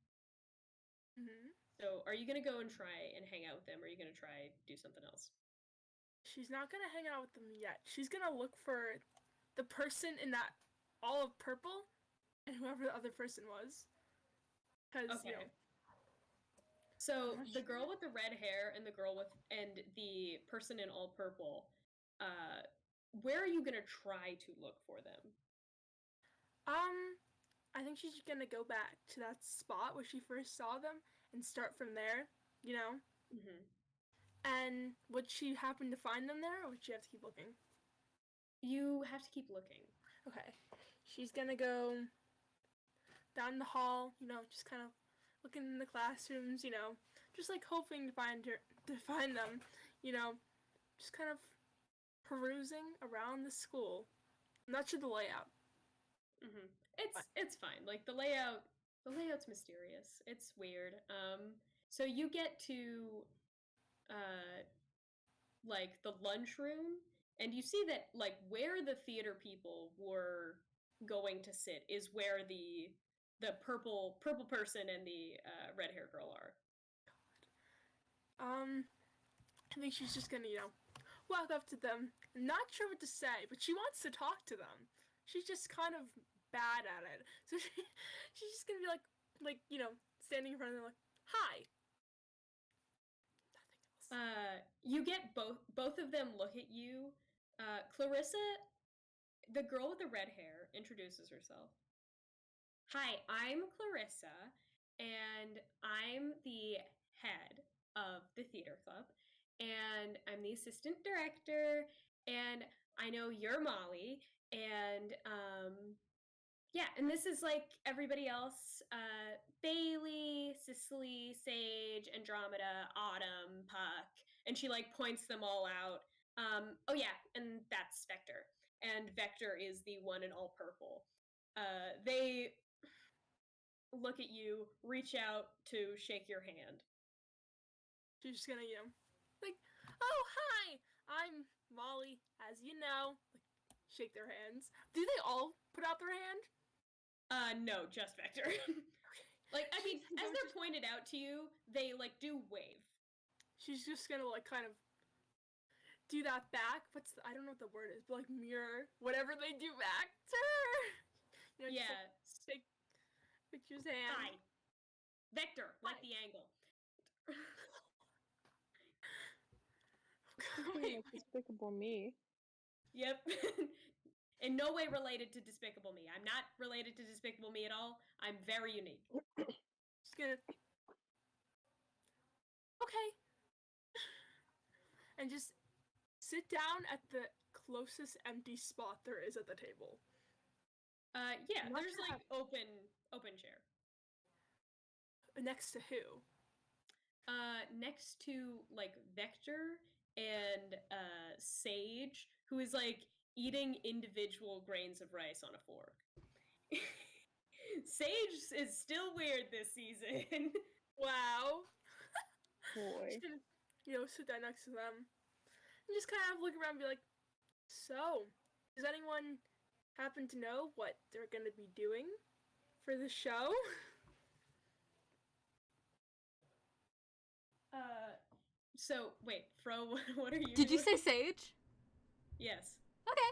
Mm-hmm. So are you gonna go and try and hang out with them, or are you gonna try do something else? She's not gonna hang out with them yet. She's gonna look for the person in that all of purple and whoever the other person was. Because, Okay. So the girl with the red hair and the person in all purple, where are you gonna try to look for them? I think she's gonna go back to that spot where she first saw them and start from there, Mm-hmm. And would she happen to find them there, or would she have to keep looking? You have to keep looking. Okay. She's gonna go down the hall, just kind of looking in the classrooms, just like hoping to find them, just kind of perusing around the school. I'm not sure the layout. Mm-hmm. It's fine. Like the layout's mysterious. It's weird. So you get to like the lunchroom, and you see that like where the theater people were going to sit is where the purple person and the red hair girl are. I think she's just gonna, walk up to them. Not sure what to say, but she wants to talk to them. She's just kind of bad at it. So she's just gonna be like, standing in front of them like, hi. Nothing else. You get both of them look at you. Clarissa, the girl with the red hair, introduces herself. Hi, I'm Clarissa, and I'm the head of the theater club, and I'm the assistant director, and I know you're Molly, and yeah, and this is like everybody else, Bailey, Cicely, Sage, Andromeda, Autumn, Puck, and she like points them all out. Oh yeah, and that's Vector, and Vector is the one in all purple. They look at you, reach out to shake your hand. She's just gonna, like, oh, hi, I'm Molly, as you know. Like, shake their hands. Do they all put out their hand? No, just Vector. Like, I mean, as they're pointed out to you, they, like, do wave. She's just gonna, like, kind of do that back. I don't know what the word is, but, like, mirror whatever they do back to her. Yeah. Just, like, shake Victor's hand. Hi. Vector, hi. Like the angle. Like Despicable Me. Yep. In no way related to Despicable Me. I'm not related to Despicable Me at all. I'm very unique. Just gonna... Okay. And just sit down at the closest empty spot there is at the table. Yeah, there's like open chair. Next to who? Next to like Vector and Sage, who is like eating individual grains of rice on a fork. Sage is still weird this season. Wow. Boy. Just gonna, sit down next to them and just kind of look around and be like, so, does anyone happen to know what they're gonna be doing for the show? So, wait, Fro, what are you Did you doing? say Sage? Yes. Okay.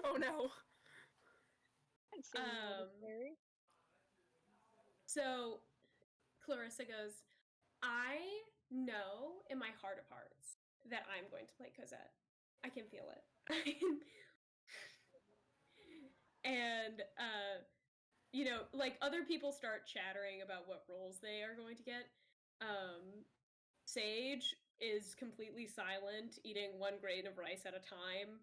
Oh no. So, Clarissa goes, I know in my heart of hearts that I'm going to play Cosette. I can feel it. And like other people start chattering about what roles they are going to get. Sage is completely silent, eating one grain of rice at a time.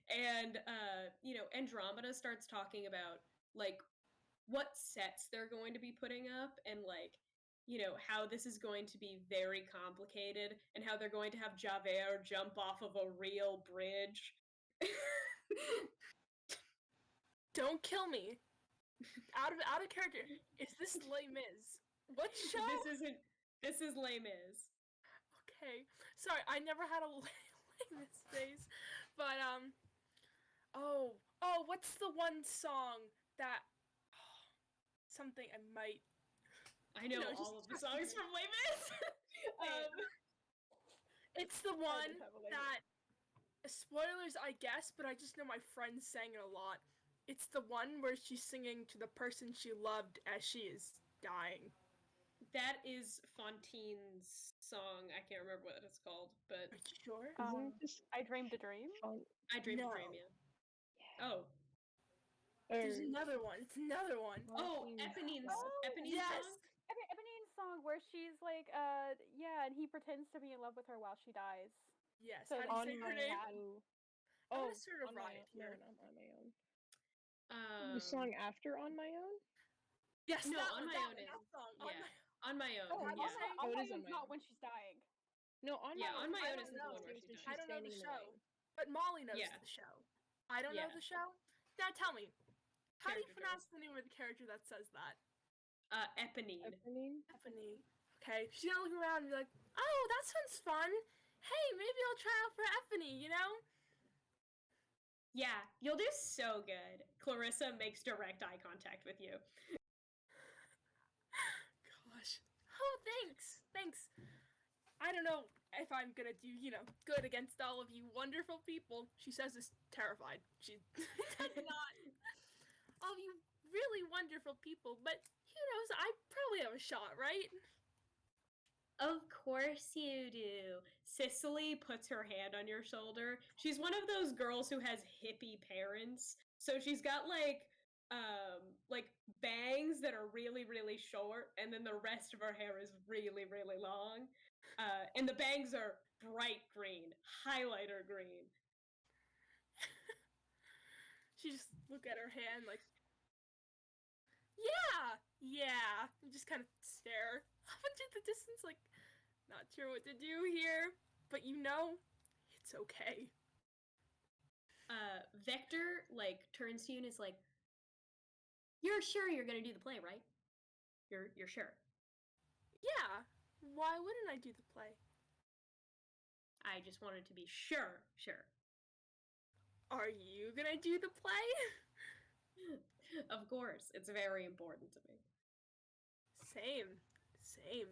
And Andromeda starts talking about like what sets they're going to be putting up and like how this is going to be very complicated and how they're going to have Javert jump off of a real bridge. Don't kill me. Out of character. Is this Les Mis? What show? This is Les Mis. Okay. Sorry, I never had a Les Mis phase. But what's the one song that something I might I know all of the songs from Les Mis. It's the one that spoilers, I guess, but I just know my friends sang it a lot. It's the one where she's singing to the person she loved as she is dying. That is Fontine's song. I can't remember what it's called, but... Are you sure? I Dreamed a Dream? I Dreamed a Dream, yeah. Oh. There's another one. It's another one. Oh, Eponine's song? Eponine's song where she's like, and he pretends to be in love with her while she dies. Yes, So how do you say her name? Oh, I'm sort of right here. No, not On My Own. The song after On My Own? Yes, no, that On one, My that Own one, is. that song. On My Own. Oh, yeah. On My is On Own's My not Own. when she's dying. No, On My Own. On My I Own don't isn't the know. one where she's I dying. don't know the standing in the show. rain. But Molly knows Yeah. the show. I don't know Yeah. the show. Now tell me, how do you Character pronounce the name of the character that says that? Eponine. Eponine? Eponine. Okay, she's gonna look around and be like, oh, that sounds fun. Hey, maybe I'll try out for Eponine, you know? Yeah, you'll do so good. Clarissa makes direct eye contact with you. Gosh. Oh, thanks. Thanks. I don't know if I'm gonna do, good against all of you wonderful people. She says this terrified. She does not. All of you really wonderful people, but who knows? I probably have a shot, right? Of course you do. Cicely puts her hand on your shoulder. She's one of those girls who has hippie parents. So she's got like bangs that are really, really short, and then the rest of her hair is really, really long. And the bangs are bright green, highlighter green. She just look at her hand like, yeah, and just kind of stare off into the distance like, not sure what to do here, but it's okay. Vector, turns to you and is like, you're sure you're gonna do the play, right? You're sure? Yeah, why wouldn't I do the play? I just wanted to be sure. Are you gonna do the play? Of course, it's very important to me. Same.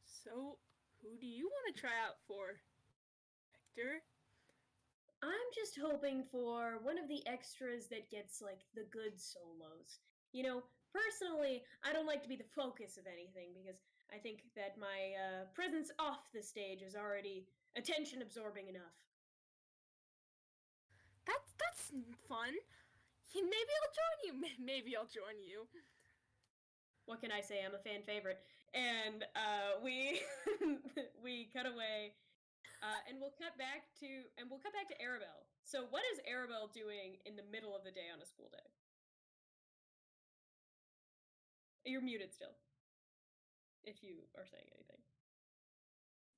So, who do you want to try out for, Vector? I'm just hoping for one of the extras that gets, the good solos. Personally, I don't like to be the focus of anything because I think that my presence off the stage is already attention-absorbing enough. That's fun. Maybe I'll join you. Maybe I'll join you. What can I say? I'm a fan favorite. And we we cut away, and we'll cut back to Arabelle. So, what is Arabelle doing in the middle of the day on a school day? You're muted still. If you are saying anything.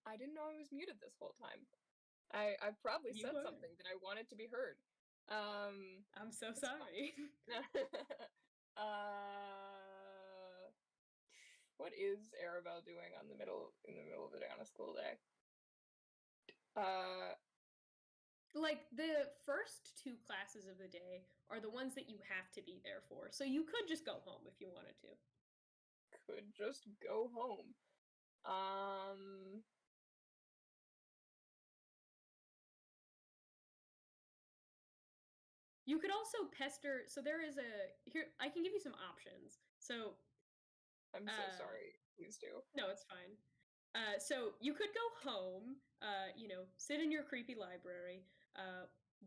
I didn't know I was muted this whole time. I probably said something that I wanted to be heard. I'm so sorry. What is Arabelle doing in the middle of the day on a school day? The first two classes of the day are the ones that you have to be there for. So you could just go home if you wanted to. Could just go home. You could also pester. So there is here. I can give you some options. So I'm so sorry. Please do. No, it's fine. So you could go home. Sit in your creepy library.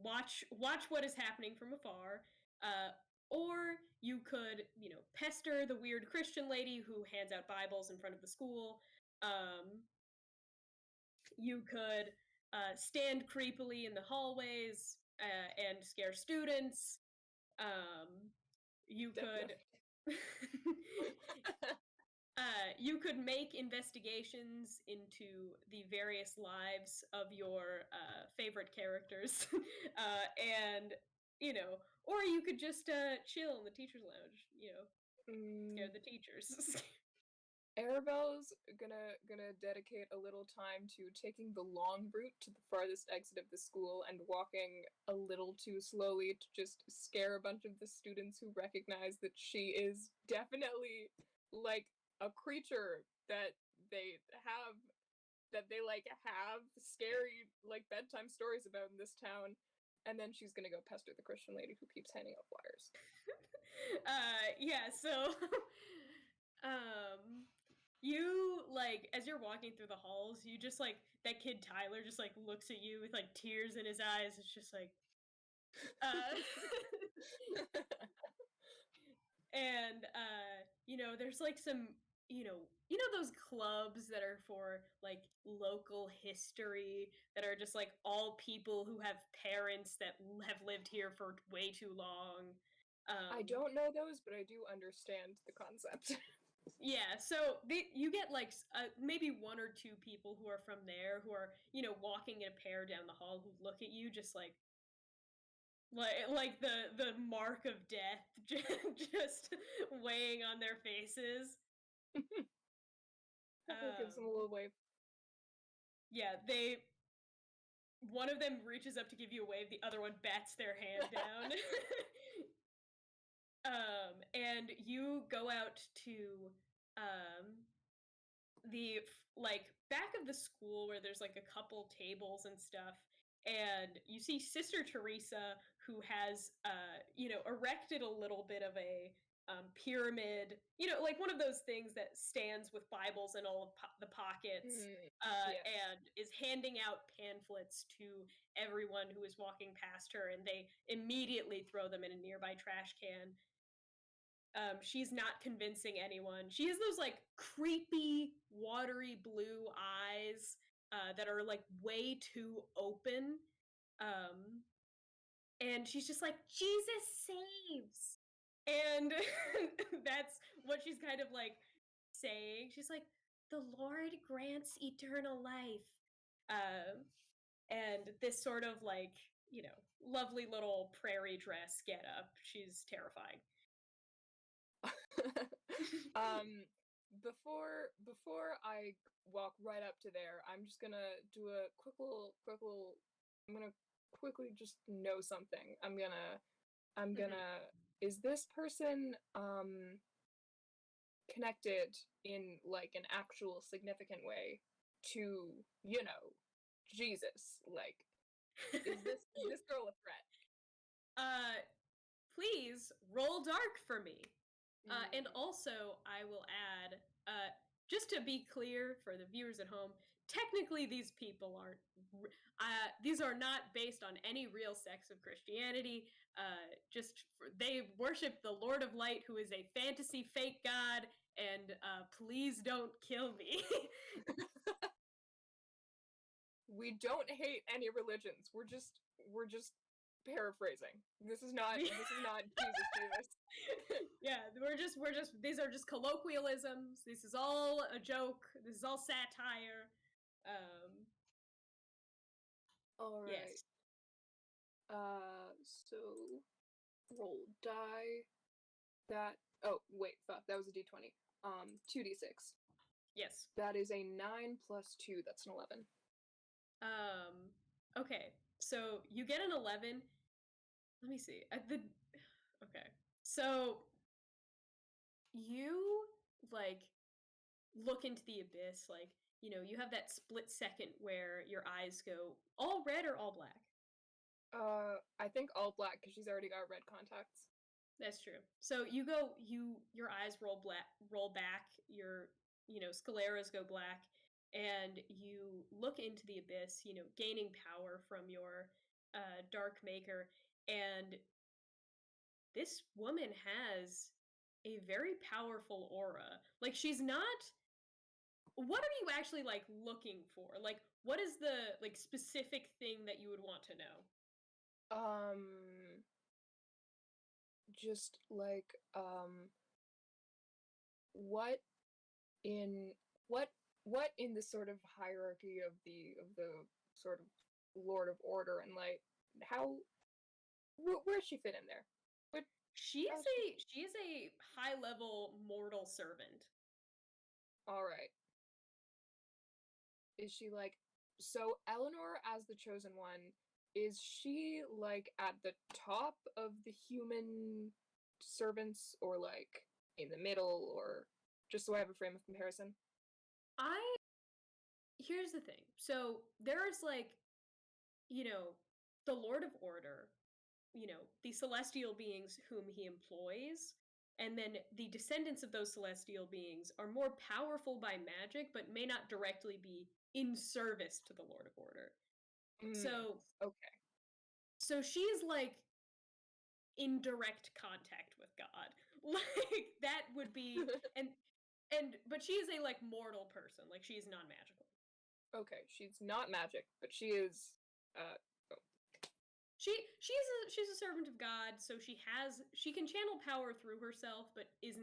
Watch what is happening from afar. Or you could, pester the weird Christian lady who hands out Bibles in front of the school. You could stand creepily in the hallways and scare students. You could you could make investigations into the various lives of your favorite characters, and or you could just chill in the teacher's lounge, scare the teachers. Arabelle's gonna dedicate a little time to taking the long route to the farthest exit of the school and walking a little too slowly to just scare a bunch of the students who recognize that she is definitely like a creature that they have scary like bedtime stories about in this town. And then she's gonna go pester the Christian lady who keeps handing out flyers. Yeah, so you, like, as you're walking through the halls, you just, like, that kid Tyler just, like, looks at you with, like, tears in his eyes. It's just, like, and, there's, like, some, those clubs that are for, like, local history, that are just, like, all people who have parents that have lived here for way too long. I don't know those, but I do understand the concept. Yeah, so you get like maybe one or two people who are from there who are walking in a pair down the hall who look at you just like the mark of death just weighing on their faces. Gives them a little wave. Yeah, one of them reaches up to give you a wave, the other one bats their hand down. And you go out to the back of the school where there's like a couple tables and stuff, and you see Sister Teresa, who has erected a little bit of a pyramid, like one of those things that stands with Bibles in all of the pockets, yes. and is handing out pamphlets to everyone who is walking past her, and they immediately throw them in a nearby trash can. She's not convincing anyone. She has those like creepy, watery blue eyes that are like way too open. And she's just like, Jesus saves. And that's what she's kind of like saying. She's like, the Lord grants eternal life. And this sort of like, lovely little prairie dress get up. She's terrifying. Before I walk right up to there, I'm just gonna do a quick little I'm gonna quickly just know something. I'm gonna is this person connected in like an actual significant way to, Jesus? Like, is this girl a threat? Please roll dark for me. And also, I will add, just to be clear for the viewers at home, technically these people aren't, these are not based on any real sects of Christianity. They worship the Lord of Light, who is a fantasy fake god, and please don't kill me. We don't hate any religions. We're just paraphrasing. This is not Jesus. Yeah, we're just these are just colloquialisms. This is all a joke. This is all satire. All right. Yes. So roll die. Fuck, that was a d20. 2d6. Yes. That is a 9 plus 2, that's an 11. Okay. So you get an 11. Let me see. Okay. So you like look into the abyss, like, you have that split second where your eyes go all red or all black. I think all black because she's already got red contacts. That's true. So your eyes roll back, your scleras go black, and you look into the abyss, gaining power from your dark maker, and this woman has a very powerful aura. Like, she's not... What are you actually, like, looking for? Like, what is the, like, specific thing that you would want to know? Just, like, what in the sort of hierarchy of the sort of Lord of Order and Light, where does she fit in there? She is a high-level mortal servant. All right. Is she like, so Eleanor as the chosen one, is she like at the top of the human servants, or like in the middle, or just so I have a frame of comparison? Here's the thing. So there's like, the Lord of Order, the celestial beings whom he employs, and then the descendants of those celestial beings are more powerful by magic, but may not directly be in service to the Lord of Order. So okay. So she's like in direct contact with God. Like, that would be but she is a like mortal person. Like, she is non-magical. Okay, she's not magic, but she is she's a servant of God, so she can channel power through herself, but is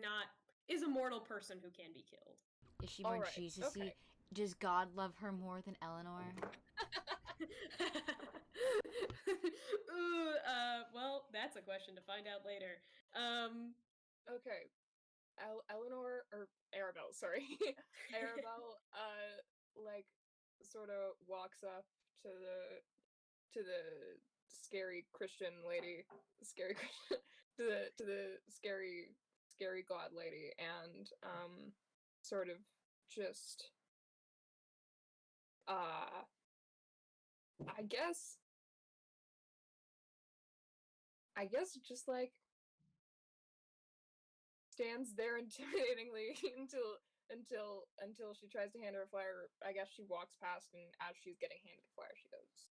a mortal person who can be killed. Is she more Jesus-y? Okay. Does God love her more than Eleanor? Well, that's a question to find out later. Okay. Eleanor, or Arabelle, sorry. Arabelle, like, sort of walks up to the scary Christian lady, to the scary god lady, and, sort of just, I guess just like stands there intimidatingly until she tries to hand her a flyer. I guess she walks past, and as she's getting handed the flyer, she goes,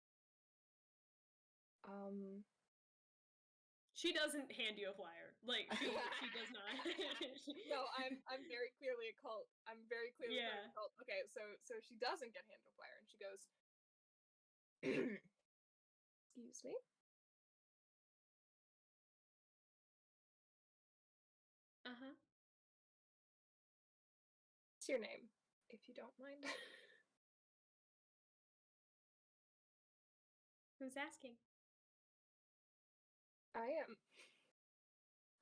She doesn't hand you a flyer. Like, she does not. No, I'm very clearly a cult. I'm very clearly a cult. Okay, so she doesn't get handed a flyer, and she goes, excuse me? Uh-huh. What's your name, if you don't mind? Who's asking? I am.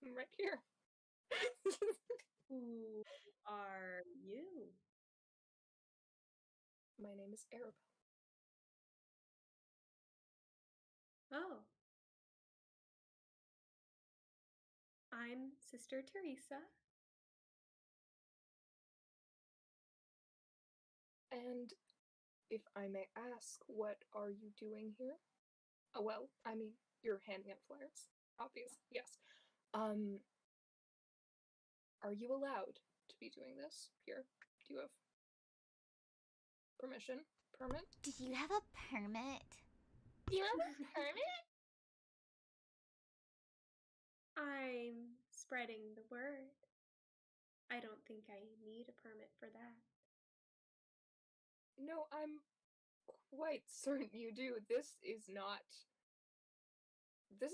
I'm right here. Who are you? My name is Arabelle. Oh. I'm Sister Teresa. And if I may ask, what are you doing here? Oh, well, I mean, you're handing out flyers. Obvious, yes. Are you allowed to be doing this here? Do you have permission? Permit? Do you have a permit? Do you have a permit? I'm spreading the word. I don't think I need a permit for that. No, I'm quite certain you do. This isn't a God's. This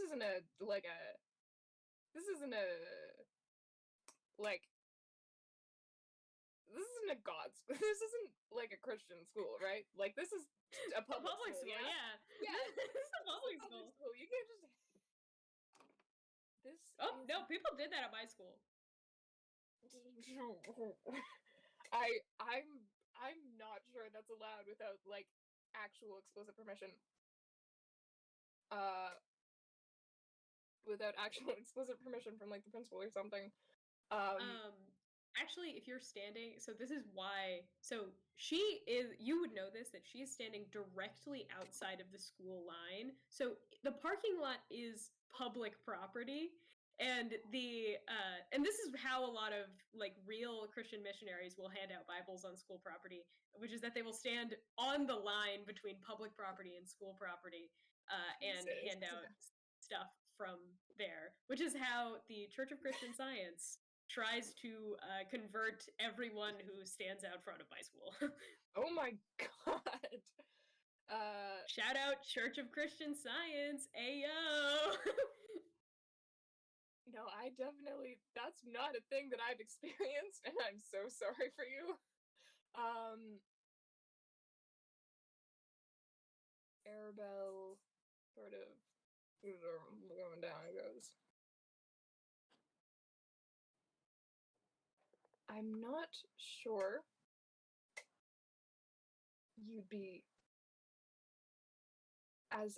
isn't like a Christian school, right? Like, this is a public school, yeah. Yeah, This is a public school. You can't just... No, people did that at my school. I'm not sure that's allowed without, like, actual explicit permission. Without actual explicit permission from, like, the principal or something. Actually, if you're standing, so this is why, you would know this, that she is standing directly outside of the school line. So the parking lot is public property, and and this is how a lot of like real Christian missionaries will hand out Bibles on school property, which is that they will stand on the line between public property and school property, and hand out stuff from there, which is how the Church of Christian Science tries to convert everyone who stands out front of my school. Oh my god. Shout out Church of Christian Science, ayo! No, that's not a thing that I've experienced, and I'm so sorry for you. Arabelle sort of going down and goes, I'm not sure you'd be as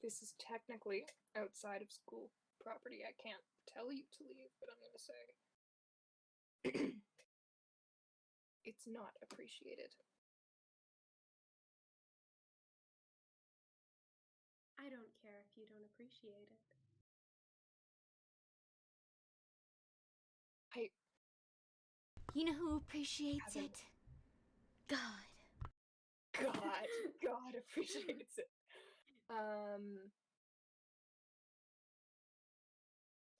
this is technically outside of school property. I can't tell you to leave, but I'm gonna say it's not appreciated. I don't care if you don't appreciate it. You know who appreciates it? God. God appreciates it.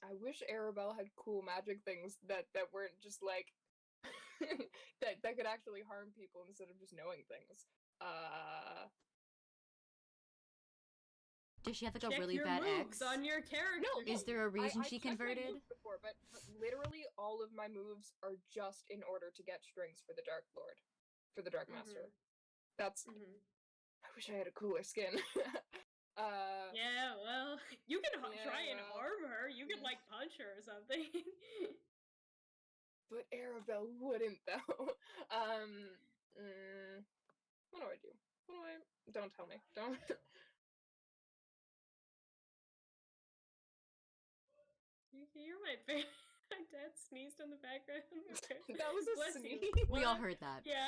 I wish Arabelle had cool magic things that weren't just like that could actually harm people instead of just knowing things. Does she have like a Check really your bad moves ex? on your character. No, Is there a reason I she checked my converted? moves before, but literally all of my moves are just in order to get strings for the Dark Lord, for the Dark Master. That's. I wish I had a cooler skin. Yeah, well, you can try and well, harm her. You can like punch her or something. But Arabelle wouldn't though. What do I do? Don't tell me. Don't. You're my favorite. My dad sneezed in the background. That was a Bless sneeze. you. We all What? heard that. Yeah.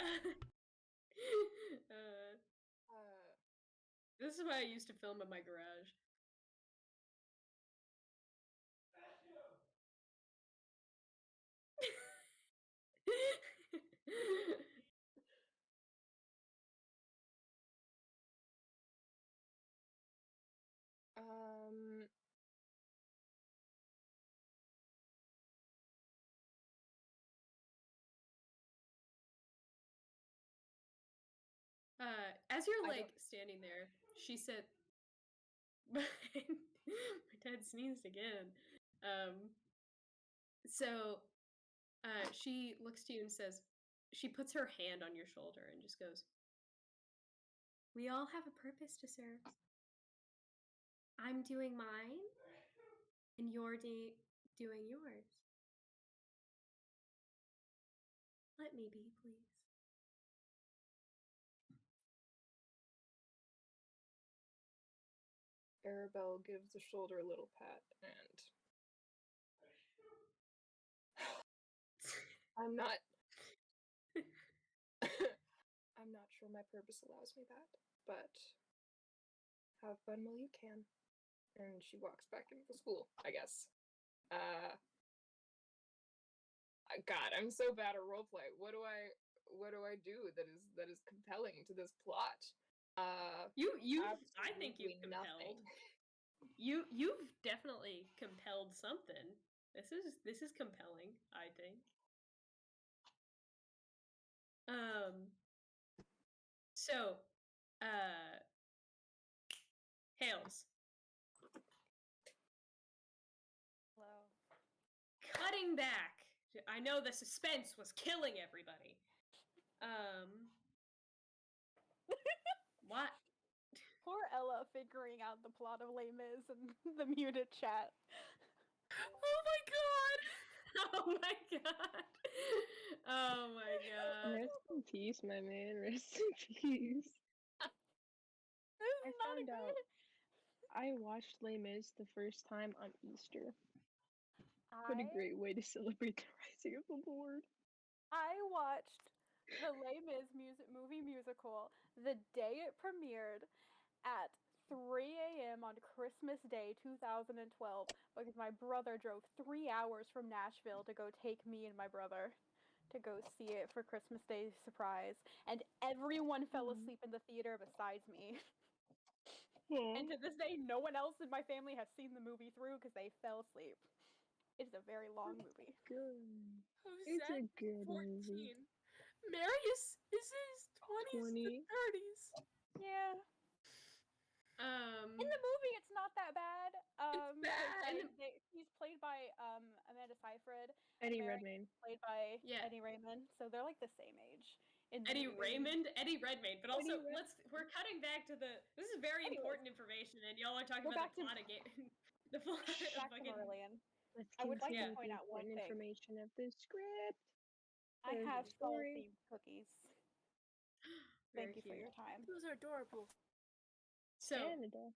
This is why I used to film in my garage. As you're like standing there, she said, my dad sneezed again. So she looks to you and says, she puts her hand on your shoulder and just goes, we all have a purpose to serve. I'm doing mine, and you're doing yours. Let me be, please. Arabelle gives the shoulder a little pat, and I'm not sure my purpose allows me that, but have fun while you can. And she walks back into the school, I guess. God, I'm so bad at roleplay. What do I do that is compelling to this plot? I think you've compelled. Nothing. You've definitely compelled something. This is compelling, I think. So, Hales. Hello. Cutting back. I know the suspense was killing everybody. What? Poor Ella figuring out the plot of Les Mis and the muted chat. Oh my god! Oh my god! Oh my god! Rest in peace, my man. Rest in peace. I found out. I watched Les Mis the first time on Easter. What a great way to celebrate the rising of the Lord. I watched the Les Mis movie musical the day it premiered at 3 a.m. on Christmas Day 2012 because my brother drove 3 hours from Nashville to go take me and my brother to go see it for Christmas Day surprise, and everyone fell asleep in the theater besides me. And to this day, no one else in my family has seen the movie through because they fell asleep. It's a very long movie. Good. Who's It's that? a good 14. movie. Marius is in his 20s 20. to 30s. Yeah. In the movie, it's not that bad. bad. He's played by Amanda Seyfried. Eddie Marius Redmayne. played by Yeah. Eddie Raymond, so they're like the same age. In the Eddie movie. Redmayne, but also Eddie we're cutting back to this is very Anyways. important information, and y'all are talking We're about the back to- plot again. The plot of Back to fucking. Marillion. Let's I would like to continue point the out one important thing. information of the script. I There's have the story. fall-themed cookies. Very Thank you for cute. your time. Those are adorable. So Canada.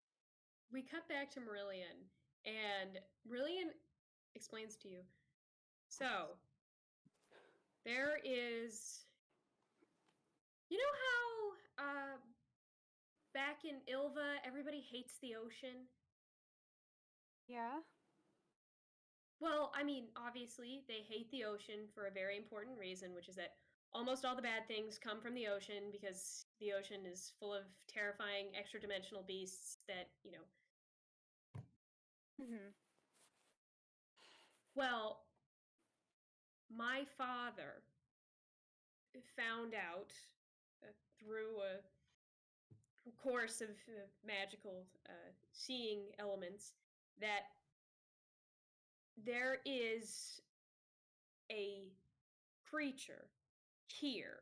we cut back to Marillion, and Marillion explains to you. So there is, you know how back in Ilva everybody hates the ocean. Yeah. Well, I mean, obviously, they hate the ocean for a very important reason, which is that almost all the bad things come from the ocean because the ocean is full of terrifying extra-dimensional beasts that, you know. Mm-hmm. Well, my father found out through a course of magical seeing elements that there is a creature here,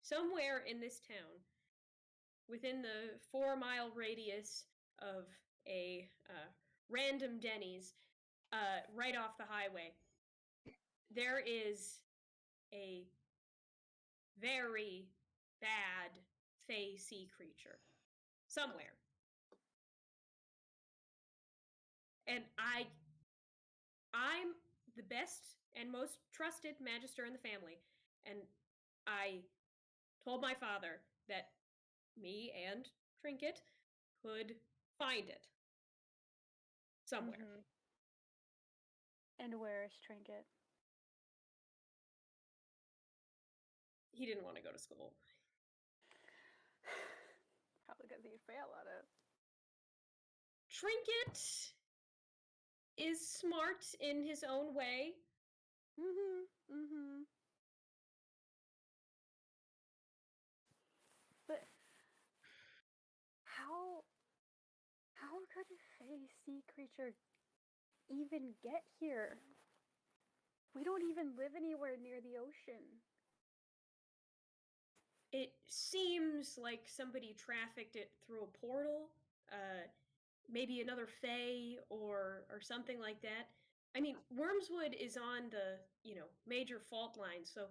somewhere in this town, within the 4-mile radius of a random Denny's, right off the highway. There is a very bad fey sea creature somewhere. And I'm the best and most trusted magister in the family, and I told my father that me and Trinket could find it somewhere. Mm-hmm. And where is Trinket? He didn't want to go to school. Probably because he'd fail at it. Trinket is smart in his own way. Mm-hmm. Mm-hmm. But how could a fey sea creature even get here? We don't even live anywhere near the ocean. It seems like somebody trafficked it through a portal, maybe another fey or something like that. I mean, Wormswood is on the, major fault line, so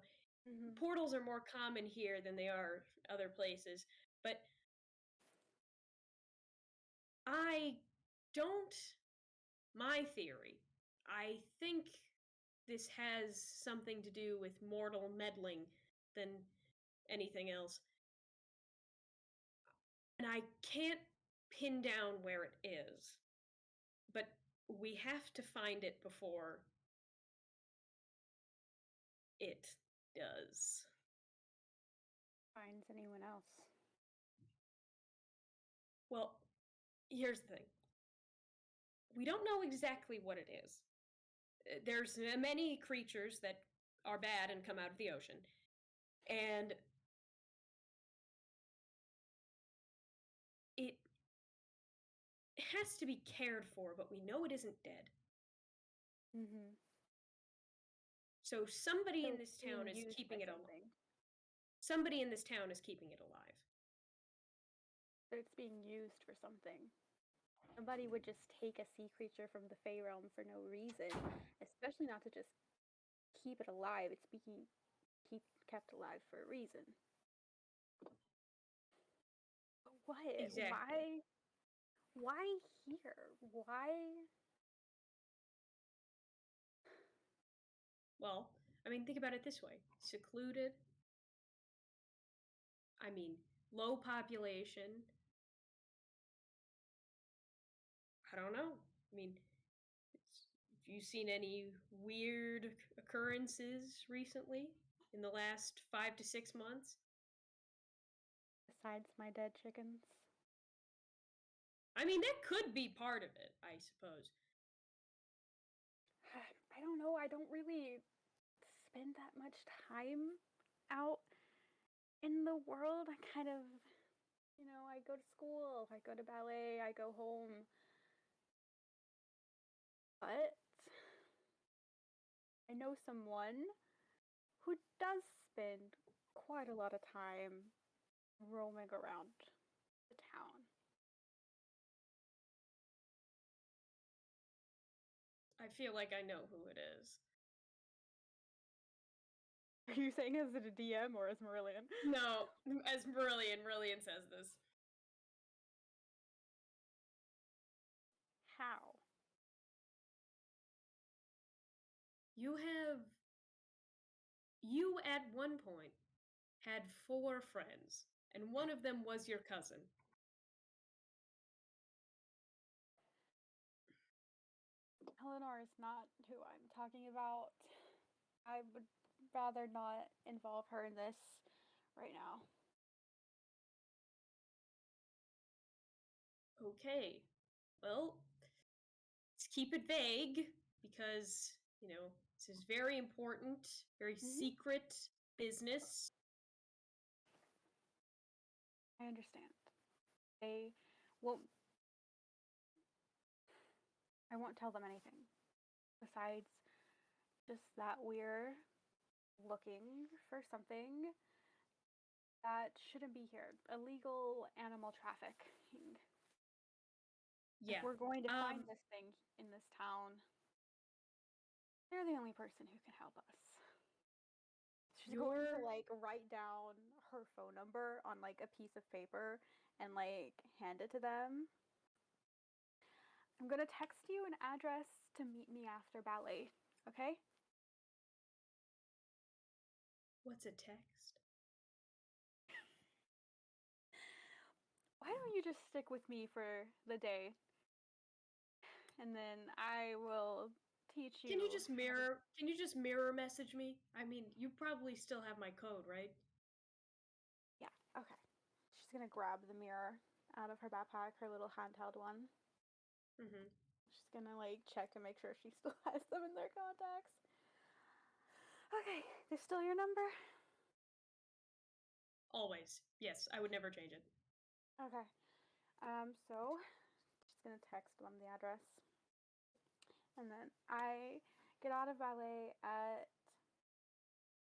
Mm-hmm. portals are more common here than they are other places. But my theory, I think this has something to do with mortal meddling than anything else. And I can't pin down where it is, but we have to find it before it does. Finds anyone else? Well, here's the thing. We don't know exactly what it is. There's many creatures that are bad and come out of the ocean. And it has to be cared for, but we know it isn't dead. Mm-hmm. So somebody So in this town is used keeping by it alive. something. Somebody in this town is keeping it alive. So it's being used for something. Nobody would just take a sea creature from the Fey realm for no reason, especially not to just keep it alive. It's being kept alive for a reason. But what? Exactly. Why here? Why? Well, I mean, think about it this way. Secluded. I mean, low population. I don't know. I mean, have you seen any weird occurrences recently in the last 5 to 6 months? Besides my dead chickens? I mean, that could be part of it, I suppose. I don't know. I don't really spend that much time out in the world. I kind of, I go to school, I go to ballet, I go home. But I know someone who does spend quite a lot of time roaming around the town. I feel like I know who it is. Are you saying is it a DM or is Marillion? No, as Marillion says this. How? You at one point had 4 friends, and one of them was your cousin. Eleanor is not who I'm talking about. I would rather not involve her in this right now. Okay. Well, let's keep it vague because, this is very important, very secret business. I understand. I won't I won't tell them anything. Besides just that we're looking for something that shouldn't be here. Illegal animal trafficking. Yeah. If we're going to find this thing in this town, they're the only person who can help us. She's going to write down her phone number on a piece of paper and hand it to them. I'm gonna text you an address to meet me after ballet, okay? What's a text? Why don't you just stick with me for the day? And then I will teach you. Can you just mirror message me? I mean, you probably still have my code, right? Yeah, okay. She's gonna grab the mirror out of her backpack, her little handheld one. Mm-hmm. She's gonna check and make sure she still has them in their contacts. Okay, this still your number? Always. Yes, I would never change it. Okay. So she's gonna text them the address. And then I get out of ballet at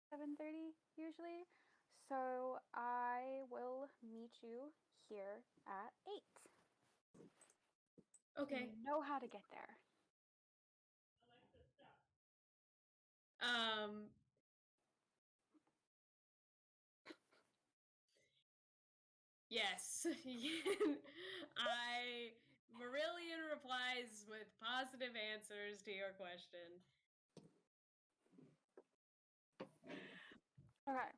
7:30 usually. So I will meet you here at 8. Okay. You know how to get there. Yes. Marillion replies with positive answers to your question. Okay.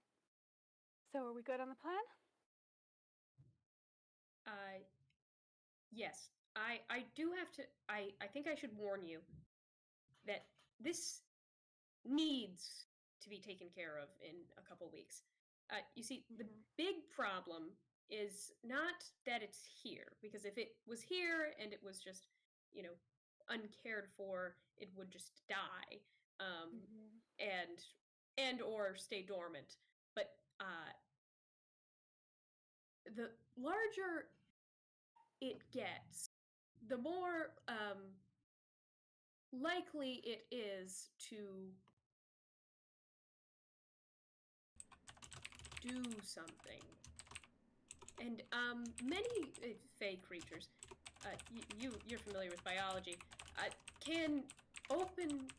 So are we good on the plan? Yes. I do have to I think I should warn you that this needs to be taken care of in a couple weeks. You see, the big problem is not that it's here, because if it was here and it was just, uncared for, it would just die, and or stay dormant. But the larger it gets, the more likely it is to do something. And many fey creatures, you're familiar with biology, can open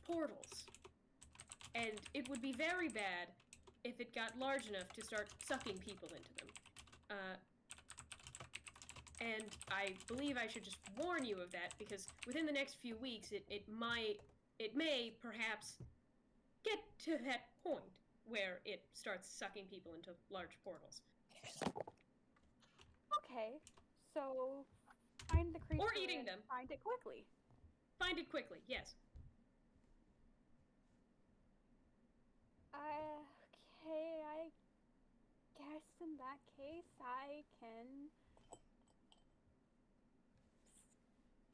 portals. And it would be very bad if it got large enough to start sucking people into them. And I believe I should just warn you of that, because within the next few weeks, it may perhaps get to that point where it starts sucking people into large portals. Okay, so find the creature or eating them. Find it quickly. Find it quickly, yes. Okay, I guess in that case I can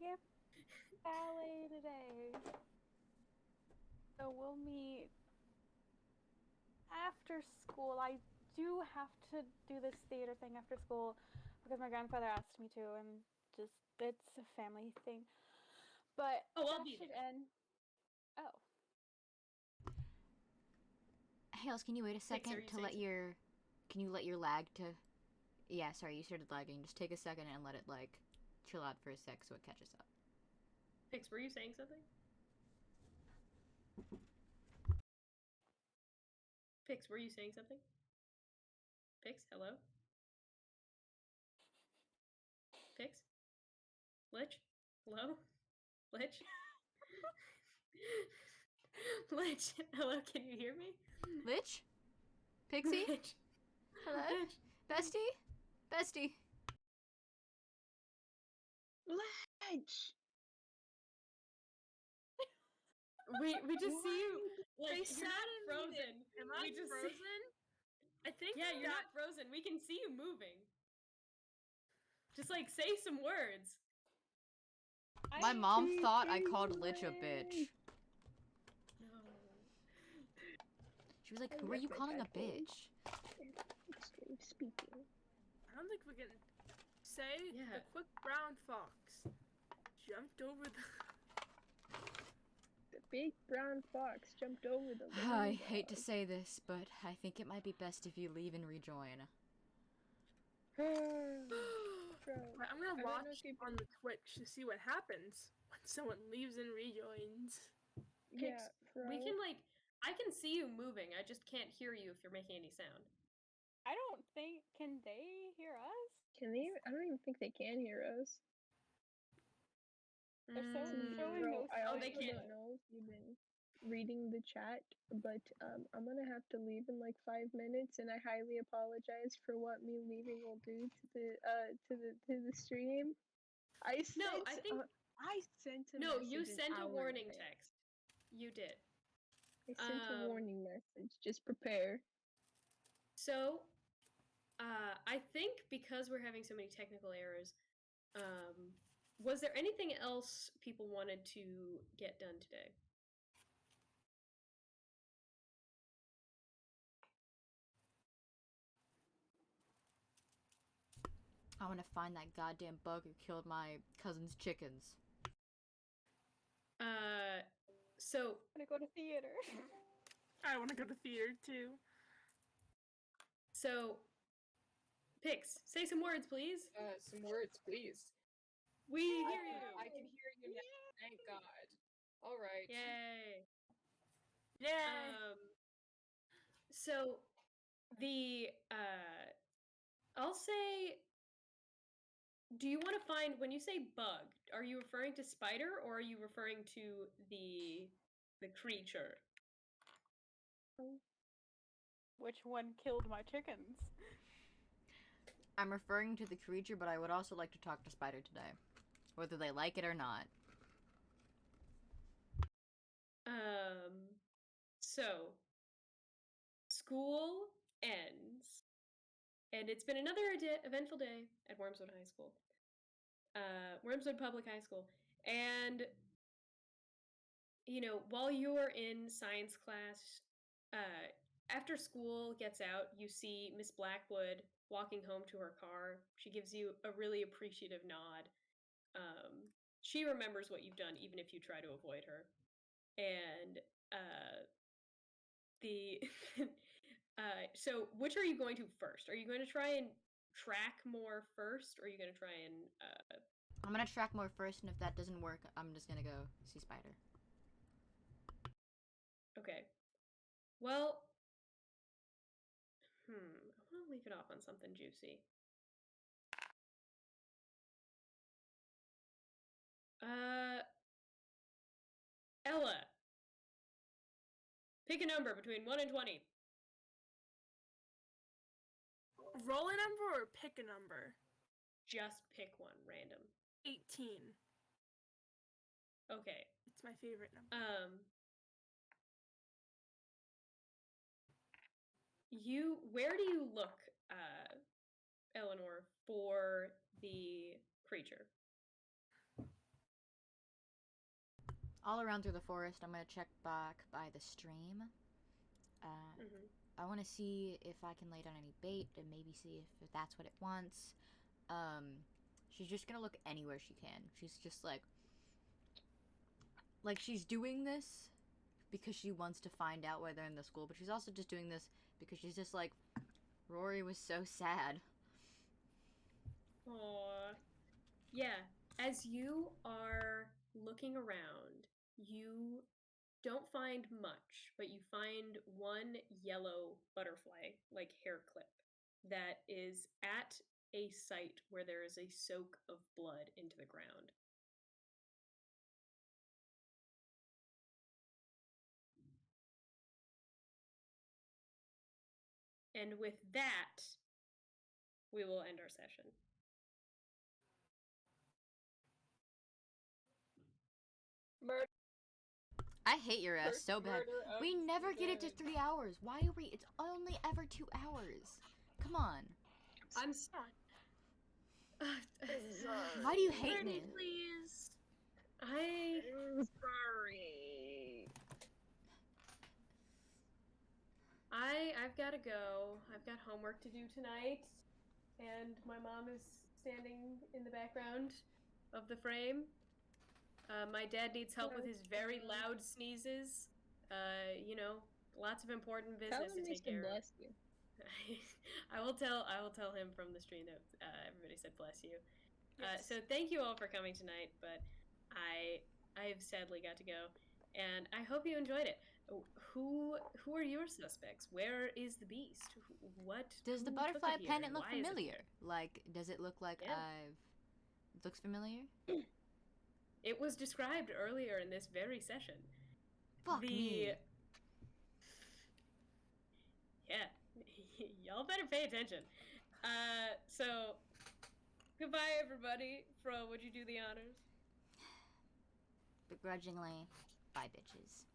skip ballet today. So we'll meet after school. I do have to do this theater thing after school because my grandfather asked me to, and just it's a family thing. But I'll that be should there. end. Oh. Hales, can you wait a second are you to saying let your... Can you let your lag to... Yeah, sorry, you started lagging. Just take a second and let it, like, chill out for a sec so it catches up. Pix, were you saying something? Pix, were you saying something? Pix, hello? Pix? Lich? Hello? Lich? Lich, hello, can you hear me? Lich? Pixie? Lich. Hello? Lich. Bestie? Bestie? Lich! We just see you, like, They you're sat not in frozen. Am I We just see- frozen? I think Yeah, you're that not frozen. We can see you moving. Just, like, say some words. My mom thought I called Lich a bitch. No. She was like, who are you calling a bitch? Speaking. I don't think we can say Yeah. the quick brown fox jumped over the. The big brown fox jumped over the little I hate to dog. say this, but I think it might be best if you leave and rejoin. But I'm gonna I don't know watch if you- on the Twitch to see what happens when someone leaves and rejoins. Yeah, We can, like, I can see you moving. I just can't hear you if you're making any sound. I don't think. Can they hear us? Can they? I don't even think they can hear us. They're so showing Bro, no I Oh, also they signs. can't. don't know if you've been reading the chat, but I'm gonna have to leave in like 5 minutes, and I highly apologize for what me leaving will do to the stream. I sent No, I think. I sent a No, message you an sent a hour warning in advance. text. You did. I sent a warning message. Just prepare. So, I think because we're having so many technical errors, was there anything else people wanted to get done today? I want to find that goddamn bug who killed my cousin's chickens. So I'm gonna go to theater. I want to go to theater too. So, Pix, say some words, please. Some words, please. We hear you. I can hear you now. Thank God. All right. Yay. Yay! So the I'll say, do you want to find, when you say bug, are you referring to spider or are you referring to the creature? Which one killed my chickens? I'm referring to the creature, but I would also like to talk to Spider today. Whether they like it or not. So school ends, and it's been another eventful day at Wormswood High School. Wormswood Public High School. And, you know, while you're in science class, after school gets out, you see Miss Blackwood walking home to her car. She gives you a really appreciative nod. She remembers what you've done, even if you try to avoid her. And so which are you going to first? Are you going to try and track more first, or are you going to try and I'm gonna track more first, and if that doesn't work, I'm just gonna go see Spider. Okay. Well, I want to leave it off on something juicy. Ella, pick a number between 1 and 20. Roll a number or pick a number? Just pick one, random. 18. Okay. It's my favorite number. Where do you look, Eleanor, for the creature? all around through the forest, I'm gonna check back by the stream. I want to see if I can lay down any bait and maybe see if that's what it wants. She's just gonna look anywhere she can. She's just like she's doing this because she wants to find out where they're in the school, but she's also just doing this because she's just like, Rory was so sad. Aww. Yeah, as you are looking around, you don't find much, but you find one yellow butterfly, like hair clip, that is at a site where there is a soak of blood into the ground. And with that, we will end our session. Murder. I hate your ass so bad. Murder of We never the get it to dead. 3 hours. Why are we? It's only ever 2 hours. Come on. I'm sorry. Why do you hate me? Please. I'm sorry. I've got to go. I've got homework to do tonight, and my mom is standing in the background of the frame. My dad needs help with his very loud sneezes. Lots of important Tell business to him take to care of. bless you. I will tell him from the stream that everybody said bless you. Yes. So thank you all for coming tonight, but I have sadly got to go, and I hope you enjoyed it. Who are your suspects? Where is the beast? What Does the who took butterfly it here, pendant and look why is it familiar? here? Like, does it look like Yeah. it looks familiar? It was described earlier in this very session. Fuck me. Yeah, y'all better pay attention. So goodbye, everybody. Fro, would you do the honors? Begrudgingly, bye, bitches.